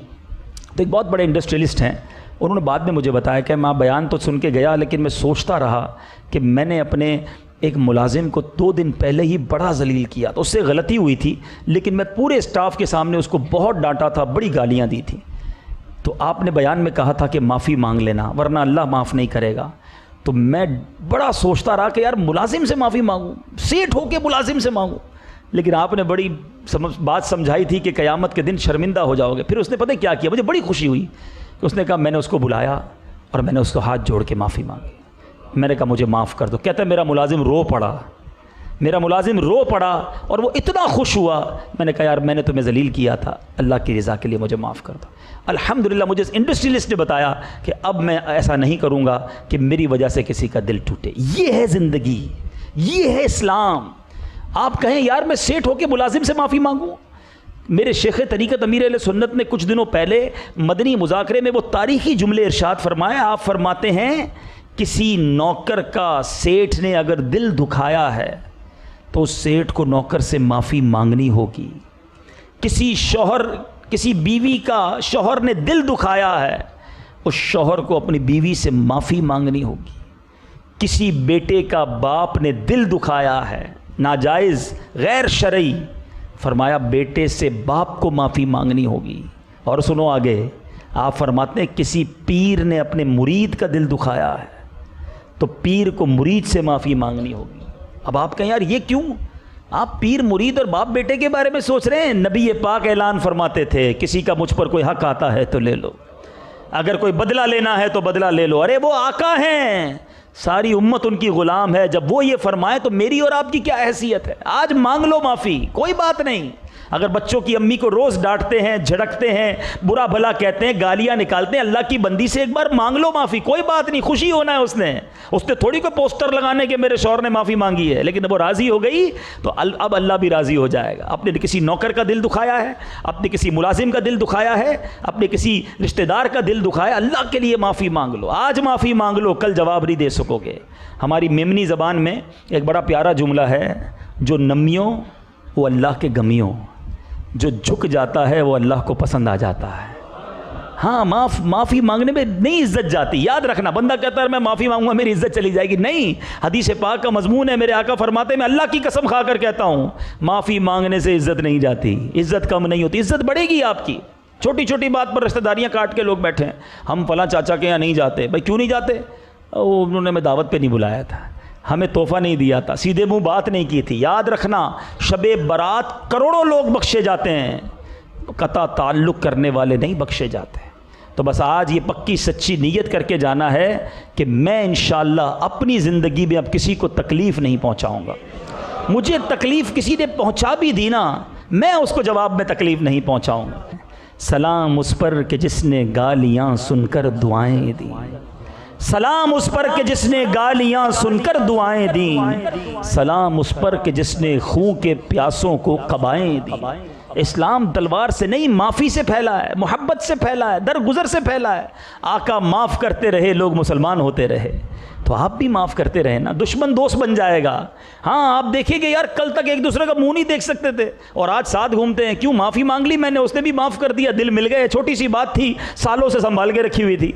تو ایک بہت بڑے انڈسٹریلسٹ ہیں، انہوں نے بعد میں مجھے بتایا کہ میں بیان تو سن کے گیا لیکن میں سوچتا رہا کہ میں نے اپنے ایک ملازم کو 2 دن پہلے ہی بڑا ذلیل کیا، تو اس سے غلطی ہوئی تھی لیکن میں پورے اسٹاف کے سامنے اس کو بہت ڈانٹا تھا، بڑی گالیاں دی تھیں۔ تو آپ نے بیان میں کہا تھا کہ معافی مانگ لینا ورنہ اللہ معاف نہیں کرے گا۔ تو میں بڑا سوچتا رہا کہ یار ملازم سے معافی مانگوں، سیٹ ہو کے ملازم سے مانگوں، لیکن آپ نے بڑی بات سمجھائی تھی کہ قیامت کے دن شرمندہ ہو جاؤ گے۔ پھر اس نے پتہ کیا کیا، مجھے بڑی خوشی ہوئی کہ اس نے کہا میں نے اس کو بلایا اور میں نے اس کو ہاتھ جوڑ کے معافی مانگی، میں نے کہا مجھے معاف کر دو۔ کہتا ہے میرا ملازم رو پڑا اور وہ اتنا خوش ہوا، میں نے کہا یار میں نے تمہیں ذلیل کیا تھا، اللہ کی رضا کے لیے مجھے معاف کر دو۔ الحمدللہ مجھے اس انڈسٹریلسٹ نے بتایا کہ اب میں ایسا نہیں کروں گا کہ میری وجہ سے کسی کا دل ٹوٹے۔ یہ ہے زندگی، یہ ہے اسلام۔ آپ کہیں یار میں سیٹ ہو کے ملازم سے معافی مانگوں، میرے شیخ طریقت امیر اہل سنت نے کچھ دنوں پہلے مدنی مذاکرے میں وہ تاریخی جملے ارشاد فرمائے۔ آپ فرماتے ہیں کسی نوکر کا سیٹھ نے اگر دل دکھایا ہے تو اس سیٹھ کو نوکر سے معافی مانگنی ہوگی۔ کسی بیوی کا شوہر نے دل دکھایا ہے، اس شوہر کو اپنی بیوی سے معافی مانگنی ہوگی۔ کسی بیٹے کا باپ نے دل دکھایا ہے ناجائز غیر شرعی، فرمایا بیٹے سے باپ کو معافی مانگنی ہوگی۔ اور سنو آگے، آپ فرماتے ہیں کسی پیر نے اپنے مرید کا دل دکھایا ہے تو پیر کو مرید سے معافی مانگنی ہوگی۔ اب آپ کہیں یار یہ کیوں؟ آپ پیر مرید اور باپ بیٹے کے بارے میں سوچ رہے ہیں؟ نبی پاک اعلان فرماتے تھے کسی کا مجھ پر کوئی حق آتا ہے تو لے لو، اگر کوئی بدلہ لینا ہے تو بدلہ لے لو۔ ارے وہ آقا ہیں، ساری امت ان کی غلام ہے، جب وہ یہ فرمائے تو میری اور آپ کی کیا حیثیت ہے؟ آج مانگ لو معافی، کوئی بات نہیں۔ اگر بچوں کی امی کو روز ڈانٹتے ہیں، جھڑکتے ہیں، برا بھلا کہتے ہیں، گالیاں نکالتے ہیں، اللہ کی بندی سے ایک بار مانگ لو معافی، کوئی بات نہیں، خوشی ہونا ہے۔ اس نے تھوڑی کوئی پوسٹر لگانے کے میرے شوہر نے معافی مانگی ہے، لیکن وہ راضی ہو گئی تو اب اللہ بھی راضی ہو جائے گا۔ اپنے کسی نوکر کا دل دکھایا ہے، اپنے کسی ملازم کا دل دکھایا ہے، اپنے کسی رشتہ دار کا دل دکھایا، اللہ کے لیے معافی مانگ لو۔ آج معافی مانگ لو، کل جواب نہیں دے سکو گے۔ ہماری میمنی زبان میں ایک بڑا پیارا جملہ ہے، جو نمیوں وہ اللہ کے گمیوں، جو جھک جاتا ہے وہ اللہ کو پسند آ جاتا ہے۔ ہاں معافی مانگنے میں نہیں عزت جاتی، یاد رکھنا۔ بندہ کہتا ہے میں معافی مانگوں گا میری عزت چلی جائے گی، نہیں۔ حدیث پاک کا مضمون ہے، میرے آقا فرماتے ہیں میں اللہ کی قسم کھا کر کہتا ہوں معافی مانگنے سے عزت نہیں جاتی، عزت کم نہیں ہوتی، عزت بڑھے گی آپ کی۔ چھوٹی چھوٹی بات پر رشتہ داریاں کاٹ کے لوگ بیٹھے ہیں، ہم فلاں چاچا کے یہاں نہیں جاتے۔ بھائی کیوں نہیں جاتے؟ انہوں نے ہمیں دعوت پہ نہیں بلایا تھا، ہمیں تحفہ نہیں دیا تھا، سیدھے منہ بات نہیں کی تھی۔ یاد رکھنا، شب برات کروڑوں لوگ بخشے جاتے ہیں، قطع تعلق کرنے والے نہیں بخشے جاتے. تو بس آج یہ پکی سچی نیت کر کے جانا ہے کہ میں انشاءاللہ اپنی زندگی میں اب کسی کو تکلیف نہیں پہنچاؤں گا. مجھے تکلیف کسی نے پہنچا بھی دی نا، میں اس کو جواب میں تکلیف نہیں پہنچاؤں گا. سلام اس پر کہ جس نے گالیاں سن کر دعائیں دیں، سلام اس پر کہ جس نے گالیاں سن کر دعائیں دیں، سلام اس پر کہ جس نے خون کے پیاسوں کو قبائیں دیں. اسلام تلوار سے نہیں، معافی سے پھیلا ہے، محبت سے پھیلا ہے، درگزر سے پھیلا ہے. آقا معاف کرتے رہے، لوگ مسلمان ہوتے رہے. تو آپ بھی معاف کرتے رہے نا، دشمن دوست بن جائے گا. ہاں آپ دیکھیں گے یار کل تک ایک دوسرے کا منہ نہیں دیکھ سکتے تھے اور آج ساتھ گھومتے ہیں. کیوں؟ معافی مانگ لی میں نے، اس نے بھی معاف کر دیا، دل مل گئے. چھوٹی سی بات تھی، سالوں سے سنبھال کے رکھی ہوئی تھی.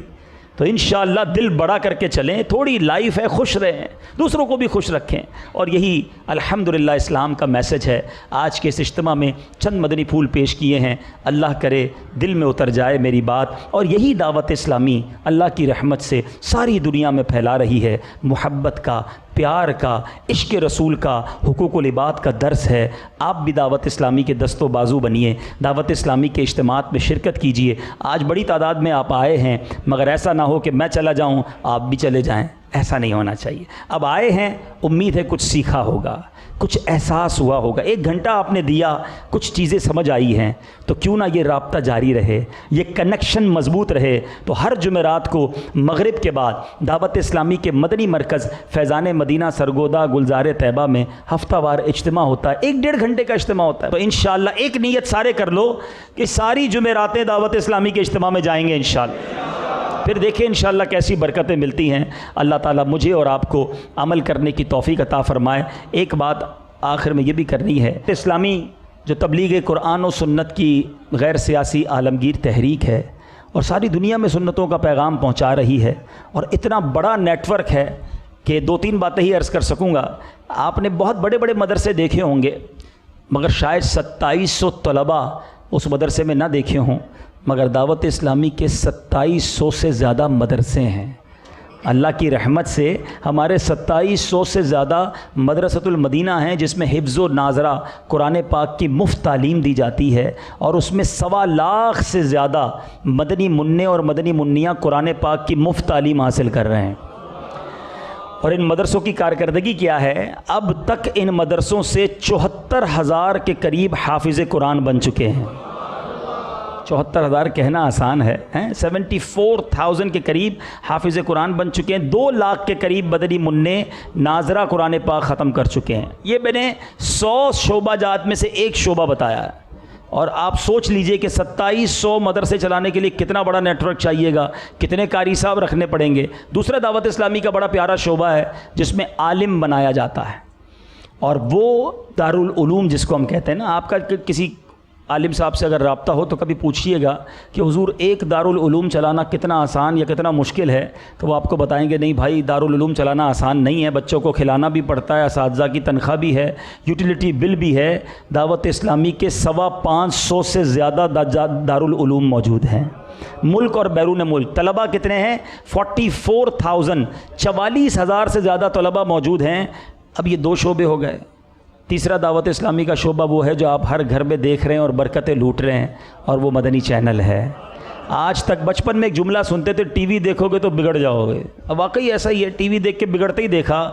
تو انشاءاللہ دل بڑا کر کے چلیں. تھوڑی لائف ہے، خوش رہیں، دوسروں کو بھی خوش رکھیں. اور یہی الحمدللہ اسلام کا میسج ہے. آج کے اس اجتماع میں چند مدنی پھول پیش کیے ہیں، اللہ کرے دل میں اتر جائے میری بات. اور یہی دعوت اسلامی اللہ کی رحمت سے ساری دنیا میں پھیلا رہی ہے. محبت کا، پیار کا، عشق رسول کا، حقوق و لباد کا درس ہے. آپ بھی دعوت اسلامی کے دست و بازو بنیے، دعوت اسلامی کے اجتماعات میں شرکت کیجیے. آج بڑی تعداد میں آپ آئے ہیں، مگر ایسا نہ ہو کہ میں چلا جاؤں آپ بھی چلے جائیں. ایسا نہیں ہونا چاہیے. اب آئے ہیں، امید ہے کچھ سیکھا ہوگا، کچھ احساس ہوا ہوگا. 1 گھنٹہ آپ نے دیا، کچھ چیزیں سمجھ آئی ہیں. تو کیوں نہ یہ رابطہ جاری رہے، یہ کنیکشن مضبوط رہے. تو ہر جمعرات کو مغرب کے بعد دعوت اسلامی کے مدنی مرکز فیضان مدینہ سرگودا گلزار طیبہ میں ہفتہ وار اجتماع ہوتا ہے. 1-1.5 گھنٹے کا اجتماع ہوتا ہے. تو انشاءاللہ ایک نیت سارے کر لو کہ ساری جمعراتیں دعوت اسلامی کے اجتماع میں جائیں گے انشاءاللہ. پھر دیکھیں انشاءاللہ کیسی برکتیں ملتی ہیں. اللہ تعالیٰ مجھے اور آپ کو عمل کرنے کی توفیق عطا فرمائے. ایک بات آخر میں یہ بھی کرنی ہے، اسلامی جو تبلیغ قرآن و سنت کی غیر سیاسی عالمگیر تحریک ہے اور ساری دنیا میں سنتوں کا پیغام پہنچا رہی ہے، اور اتنا بڑا نیٹ ورک ہے کہ 2-3 باتیں ہی عرض کر سکوں گا. آپ نے بہت بڑے بڑے مدرسے دیکھے ہوں گے، مگر شاید 2700 طلباء اس مدرسے میں نہ دیکھے ہوں. مگر دعوت اسلامی کے 2700 سے زیادہ مدرسے ہیں. اللہ کی رحمت سے ہمارے 2700 سے زیادہ مدرسۃ المدینہ ہیں، جس میں حفظ و ناظرہ قرآن پاک کی مفت تعلیم دی جاتی ہے. اور اس میں 1.25 لاکھ سے زیادہ مدنی منع اور مدنی منیاں قرآن پاک کی مفت تعلیم حاصل کر رہے ہیں. اور ان مدرسوں کی کارکردگی کیا ہے؟ اب تک ان مدرسوں سے 74,000 کے قریب حافظ قرآن بن چکے ہیں. 74,000 کہنا آسان ہے، 74,000 کے قریب حافظ قرآن بن چکے ہیں. 2 لاکھ کے قریب مدنی منع ناظرہ قرآن پاک ختم کر چکے ہیں. یہ میں نے 100 شعبہ جات میں سے ایک شعبہ بتایا ہے. اور آپ سوچ لیجئے کہ 2700 مدرسے چلانے کے لیے کتنا بڑا نیٹ ورک چاہیے گا، کتنے قاری صاحب رکھنے پڑیں گے. دوسرا دعوت اسلامی کا بڑا پیارا شعبہ ہے جس میں عالم بنایا جاتا ہے، اور وہ دارالعلوم جس کو ہم کہتے ہیں نا. آپ کا کسی عالم صاحب سے اگر رابطہ ہو تو کبھی پوچھئے گا کہ حضور ایک دارالعلوم چلانا کتنا آسان یا کتنا مشکل ہے، تو وہ آپ کو بتائیں گے نہیں بھائی دارالعلوم چلانا آسان نہیں ہے. بچوں کو کھلانا بھی پڑتا ہے، اساتذہ کی تنخواہ بھی ہے، یوٹیلیٹی بل بھی ہے. دعوت اسلامی کے 525 سے زیادہ دارالعلوم موجود ہیں ملک اور بیرون ملک. طلبہ کتنے ہیں؟ 44,000، 44,000 سے زیادہ طلبہ موجود ہیں. اب یہ 2 شعبے ہو گئے. تیسرا دعوت اسلامی کا شعبہ وہ ہے جو آپ ہر گھر میں دیکھ رہے ہیں اور برکتیں لوٹ رہے ہیں، اور وہ مدنی چینل ہے. آج تک بچپن میں ایک جملہ سنتے تھے، ٹی وی دیکھو گے تو بگڑ جاؤ گے. اب واقعی ایسا ہی ہے، ٹی وی دیکھ کے بگڑتے ہی دیکھا.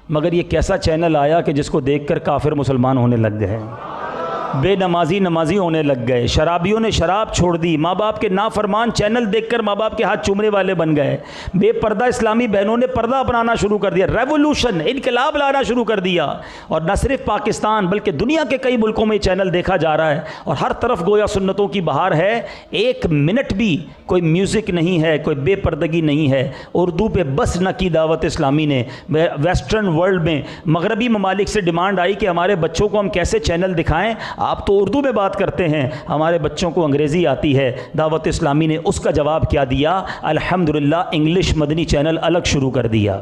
مگر یہ کیسا چینل آیا کہ جس کو دیکھ کر کافر مسلمان ہونے لگ گئے، بے نمازی نمازی ہونے لگ گئے، شرابیوں نے شراب چھوڑ دی، ماں باپ کے نافرمان چینل دیکھ کر ماں باپ کے ہاتھ چومنے والے بن گئے، بے پردہ اسلامی بہنوں نے پردہ اپنانا شروع کر دیا، ریولوشن انقلاب لانا شروع کر دیا. اور نہ صرف پاکستان بلکہ دنیا کے کئی ملکوں میں یہ چینل دیکھا جا رہا ہے، اور ہر طرف گویا سنتوں کی بہار ہے. 1 منٹ بھی کوئی میوزک نہیں ہے، کوئی بے پردگی نہیں ہے. اردو پہ بس نہ کی دعوت اسلامی نے. ویسٹرن ورلڈ میں مغربی ممالک سے ڈیمانڈ آئی کہ ہمارے بچوں کو ہم کیسے چینل دکھائیں، آپ تو اردو میں بات کرتے ہیں، ہمارے بچوں کو انگریزی آتی ہے. دعوت اسلامی نے اس کا جواب کیا دیا؟ الحمدللہ انگلش مدنی چینل الگ شروع کر دیا.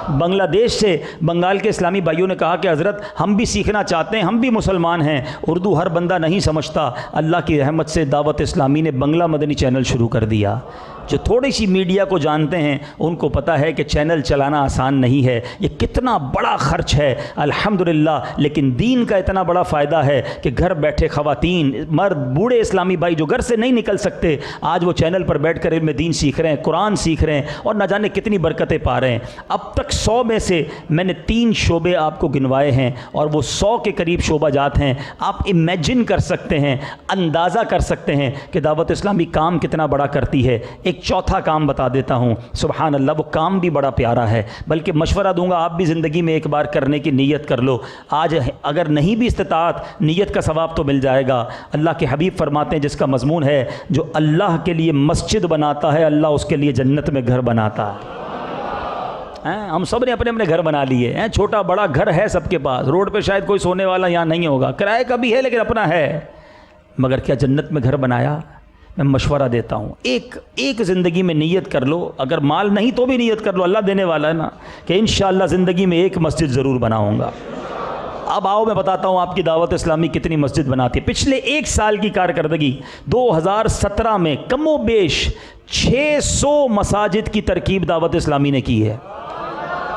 بنگلہ دیش سے بنگال کے اسلامی بھائیوں نے کہا کہ حضرت ہم بھی سیکھنا چاہتے ہیں، ہم بھی مسلمان ہیں، اردو ہر بندہ نہیں سمجھتا. اللہ کی رحمت سے دعوت اسلامی نے بنگلہ مدنی چینل شروع کر دیا. جو تھوڑی سی میڈیا کو جانتے ہیں ان کو پتہ ہے کہ چینل چلانا آسان نہیں ہے، یہ کتنا بڑا خرچ ہے الحمدللہ، لیکن دین کا اتنا بڑا فائدہ ہے کہ گھر بیٹھے خواتین، مرد، بوڑھے اسلامی بھائی جو گھر سے نہیں نکل سکتے آج وہ چینل پر بیٹھ کر علم دین سیکھ رہے ہیں، قرآن سیکھ رہے ہیں اور نہ جانے کتنی برکتیں پا رہے ہیں۔ اب تک 100 میں سے میں نے 3 شعبے آپ کو گنوائے ہیں اور وہ 100 کے قریب شعبہ جات ہیں۔ آپ امیجن کر سکتے ہیں، اندازہ کر سکتے ہیں کہ دعوت اسلامی کام کتنا بڑا کرتی ہے۔ ایک چوتھا کام بتا دیتا ہوں، سبحان اللہ، وہ کام بھی بڑا پیارا ہے، بلکہ مشورہ دوں گا آپ بھی زندگی میں ایک بار کرنے کی نیت کر لو۔ آج اگر نہیں بھی استطاعت، نیت کا ثواب تو مل جائے گا۔ اللہ کے حبیب فرماتے ہیں جس کا مضمون ہے جو اللہ کے لیے مسجد بناتا ہے اللہ اس کے لیے جنت میں گھر بناتا ہے۔ ہم سب نے اپنے اپنے گھر بنا لیے ہیں، چھوٹا بڑا گھر ہے سب کے پاس، روڈ پہ شاید کوئی سونے والا یہاں نہیں ہوگا، کرائے کا بھی ہے لیکن اپنا ہے، مگر کیا جنت میں گھر بنایا؟ میں مشورہ دیتا ہوں ایک زندگی میں نیت کر لو، اگر مال نہیں تو بھی نیت کر لو، اللہ دینے والا ہے نا، کہ انشاءاللہ زندگی میں ایک مسجد ضرور بناؤں گا۔ اب آؤ میں بتاتا ہوں آپ کی دعوت اسلامی کتنی مسجد بناتی ہے۔ پچھلے 1 سال کی کارکردگی 2017 میں کم و بیش 600 مساجد کی ترکیب دعوت اسلامی نے کی ہے،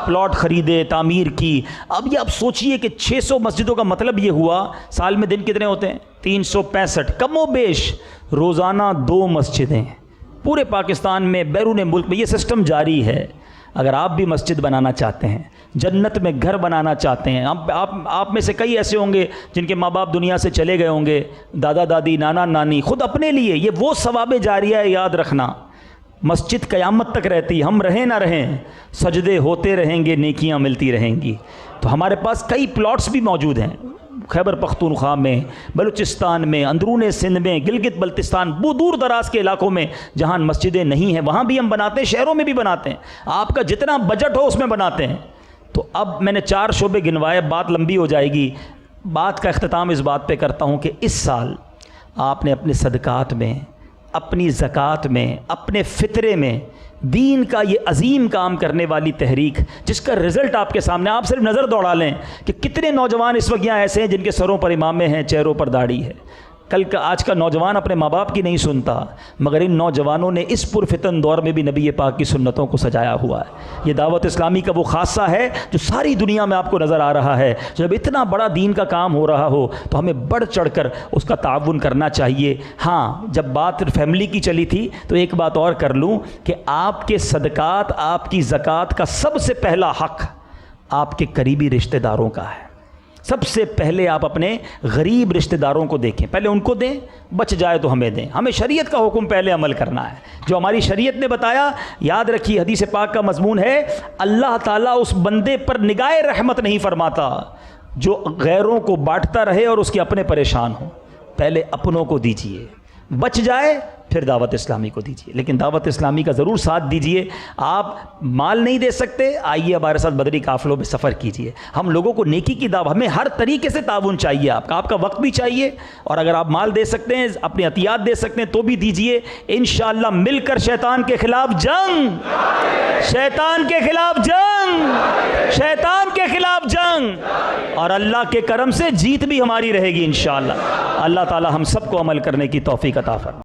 پلاٹ خریدے، تعمیر کی۔ اب یہ آپ سوچئے کہ 600 مسجدوں کا مطلب یہ ہوا سال میں دن کتنے ہوتے ہیں؟ 365، کم و بیش روزانہ 2 مسجدیں پورے پاکستان میں، بیرون ملک میں یہ سسٹم جاری ہے۔ اگر آپ بھی مسجد بنانا چاہتے ہیں، جنت میں گھر بنانا چاہتے ہیں، آپ میں سے کئی ایسے ہوں گے جن کے ماں باپ دنیا سے چلے گئے ہوں گے، دادا دادی، نانا نانی، خود اپنے لیے یہ وہ ثواب جاریہ ہے، یاد رکھنا۔ مسجد قیامت تک رہتی، ہم رہیں نہ رہیں، سجدے ہوتے رہیں گے، نیکیاں ملتی رہیں گی۔ تو ہمارے پاس کئی پلاٹس بھی موجود ہیں، خیبر پختونخوا میں، بلوچستان میں، اندرون سندھ میں، گلگت بلتستان، دور دراز کے علاقوں میں جہاں مسجدیں نہیں ہیں وہاں بھی ہم بناتے ہیں، شہروں میں بھی بناتے ہیں، آپ کا جتنا بجٹ ہو اس میں بناتے ہیں۔ تو اب میں نے 4 شعبے گنوائے، بات لمبی ہو جائے گی، بات کا اختتام اس بات پہ کرتا ہوں کہ اس سال آپ نے اپنے صدقات میں، اپنی زکوٰۃ میں، اپنے فطرے میں دین کا یہ عظیم کام کرنے والی تحریک جس کا رزلٹ آپ کے سامنے، آپ صرف نظر دوڑا لیں کہ کتنے نوجوان اس وقت یہاں ایسے ہیں جن کے سروں پر امامے ہیں، چہروں پر داڑھی ہے۔ آج کا نوجوان اپنے ماں باپ کی نہیں سنتا، مگر ان نوجوانوں نے اس پرفتن دور میں بھی نبی پاک کی سنتوں کو سجایا ہوا ہے۔ یہ دعوت اسلامی کا وہ خاصہ ہے جو ساری دنیا میں آپ کو نظر آ رہا ہے۔ جب اتنا بڑا دین کا کام ہو رہا ہو تو ہمیں بڑھ چڑھ کر اس کا تعاون کرنا چاہیے۔ ہاں، جب بات فیملی کی چلی تھی تو ایک بات اور کر لوں کہ آپ کے صدقات، آپ کی زکوٰۃ کا سب سے پہلا حق آپ کے قریبی رشتہ داروں کا ہے۔ سب سے پہلے آپ اپنے غریب رشتہ داروں کو دیکھیں، پہلے ان کو دیں، بچ جائے تو ہمیں دیں۔ ہمیں شریعت کا حکم پہلے عمل کرنا ہے، جو ہماری شریعت نے بتایا۔ یاد رکھیے حدیث پاک کا مضمون ہے، اللہ تعالیٰ اس بندے پر نگاہ رحمت نہیں فرماتا جو غیروں کو بانٹتا رہے اور اس کے اپنے پریشان ہوں۔ پہلے اپنوں کو دیجئے، بچ جائے پھر دعوت اسلامی کو دیجئے، لیکن دعوت اسلامی کا ضرور ساتھ دیجئے۔ آپ مال نہیں دے سکتے، آئیے ہمارے ساتھ بدری قافلوں میں سفر کیجئے، ہم لوگوں کو نیکی کی دعوت، ہمیں ہر طریقے سے تعاون چاہیے، آپ کا وقت بھی چاہیے، اور اگر آپ مال دے سکتے ہیں، اپنی عطیات دے سکتے ہیں تو بھی دیجئے۔ انشاءاللہ مل کر شیطان کے خلاف جنگ، شیطان کے خلاف جنگ، شیطان کے خلاف جنگ، اور اللہ کے کرم سے جیت بھی ہماری رہے گی انشاءاللہ۔ اللہ تعالی ہم سب کو عمل کرنے کی توفیق عطا فرمائے۔